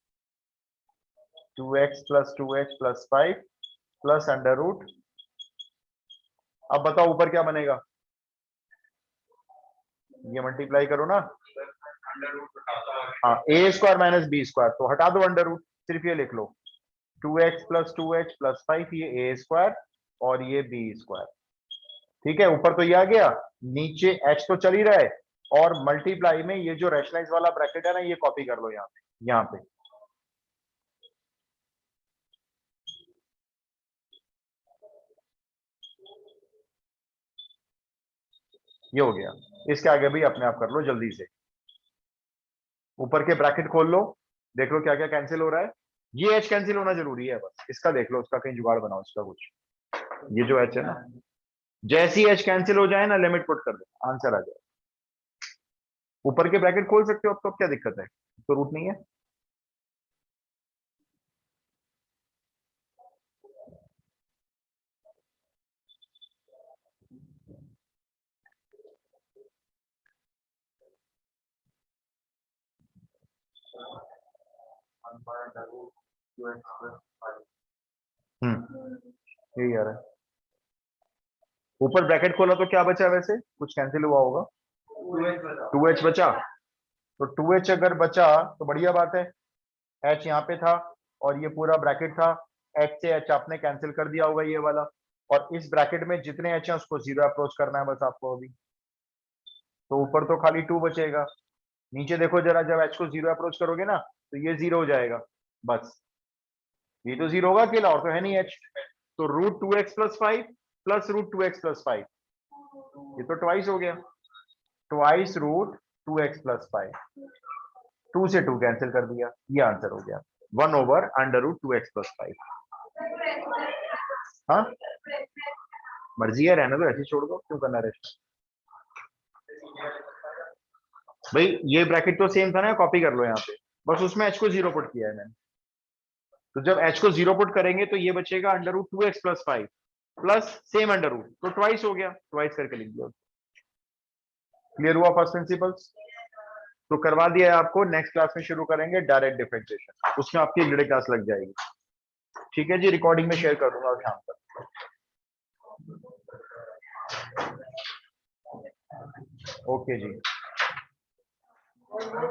2x plus 2h plus 5 plus under root. अब बताओ ऊपर क्या बनेगा? ये मल्टीप्लाई करो ना। हाँ, ए स्क्वायर माइनस बी स्क्वायर, तो हटा दो अंडर रूट, सिर्फ ये लिख लो 2x प्लस 2h प्लस 5, ये ए स्क्वायर और ये बी स्क्वायर। ठीक है, ऊपर तो ये आ गया, नीचे h तो चल ही रहा है, और मल्टीप्लाई में ये जो रैशनलाइज वाला ब्रैकेट है ना, ये कॉपी कर लो यहाँ पे, यहाँ पे। ये हो गया, इसके आगे भी अपने आप कर लो जल्दी से। ऊपर के ब्रैकेट खोल लो, देख लो क्या क्या कैंसिल हो रहा है। ये h कैंसिल होना जरूरी है बस, इसका देख लो, उसका कहीं जुगाड़ बनाओ इसका कुछ। ये जो h है ना, जैसी h कैंसिल हो जाए ना, लिमिट पुट कर दो, आंसर आ जाए। ऊपर के ब्रैकेट खोल सकते हो अब, तो अब क्या दिक्कत है, तो रूट नहीं है। यही आ रहा है। ऊपर ब्रैकेट खोला तो क्या बचा, वैसे कुछ कैंसिल हुआ होगा, 2h बचा। तो 2h अगर बचा तो बढ़िया बात है, h यहाँ पे था और ये पूरा ब्रैकेट था, h से h आपने कैंसिल कर दिया होगा ये वाला, और इस ब्रैकेट में जितने h हैं उसको 0 अप्रोच करना है बस आपको अभी। तो ऊपर तो खाली 2 बचेगा, नीचे देखो जरा, जब h को 0 अप्रोच करोगे ना तो ये 0 हो जाएगा, बस ये तो 0 होगा अकेला, और तो है नहीं h। तो √2x+5 प्लस √2x+5, ये तो ट्वाइस हो गया, ट्वाइस √2x+5, 2 से 2 कैंसिल कर दिया, ये आंसर हो गया 1/√2x+5। हाँ मर्जी है, रहने दो, ऐसे छोड़ दो, क्यों करना रेस्ट। भाई ये ब्रैकेट तो सेम था ना, कॉपी कर लो यहाँ पे, बस उसमें h को 0 पुट किया है मैंने। तो जब h को 0 पुट करेंगे तो ये बचेगा √2x+5 plus same under root, तो ट्वाइस हो गया, ट्वाइस करके लिख दिया। क्लियर हुआ फर्स्ट प्रिंसिपल्स? तो करवा दिया है आपको, नेक्स्ट क्लास में शुरू करेंगे डायरेक्ट डिफरेंशिएशन, उसमें आपकी एवरीडे क्लास लग जाएगी। ठीक है जी, रिकॉर्डिंग में शेयर कर दूंगा शाम तक। ओके जी।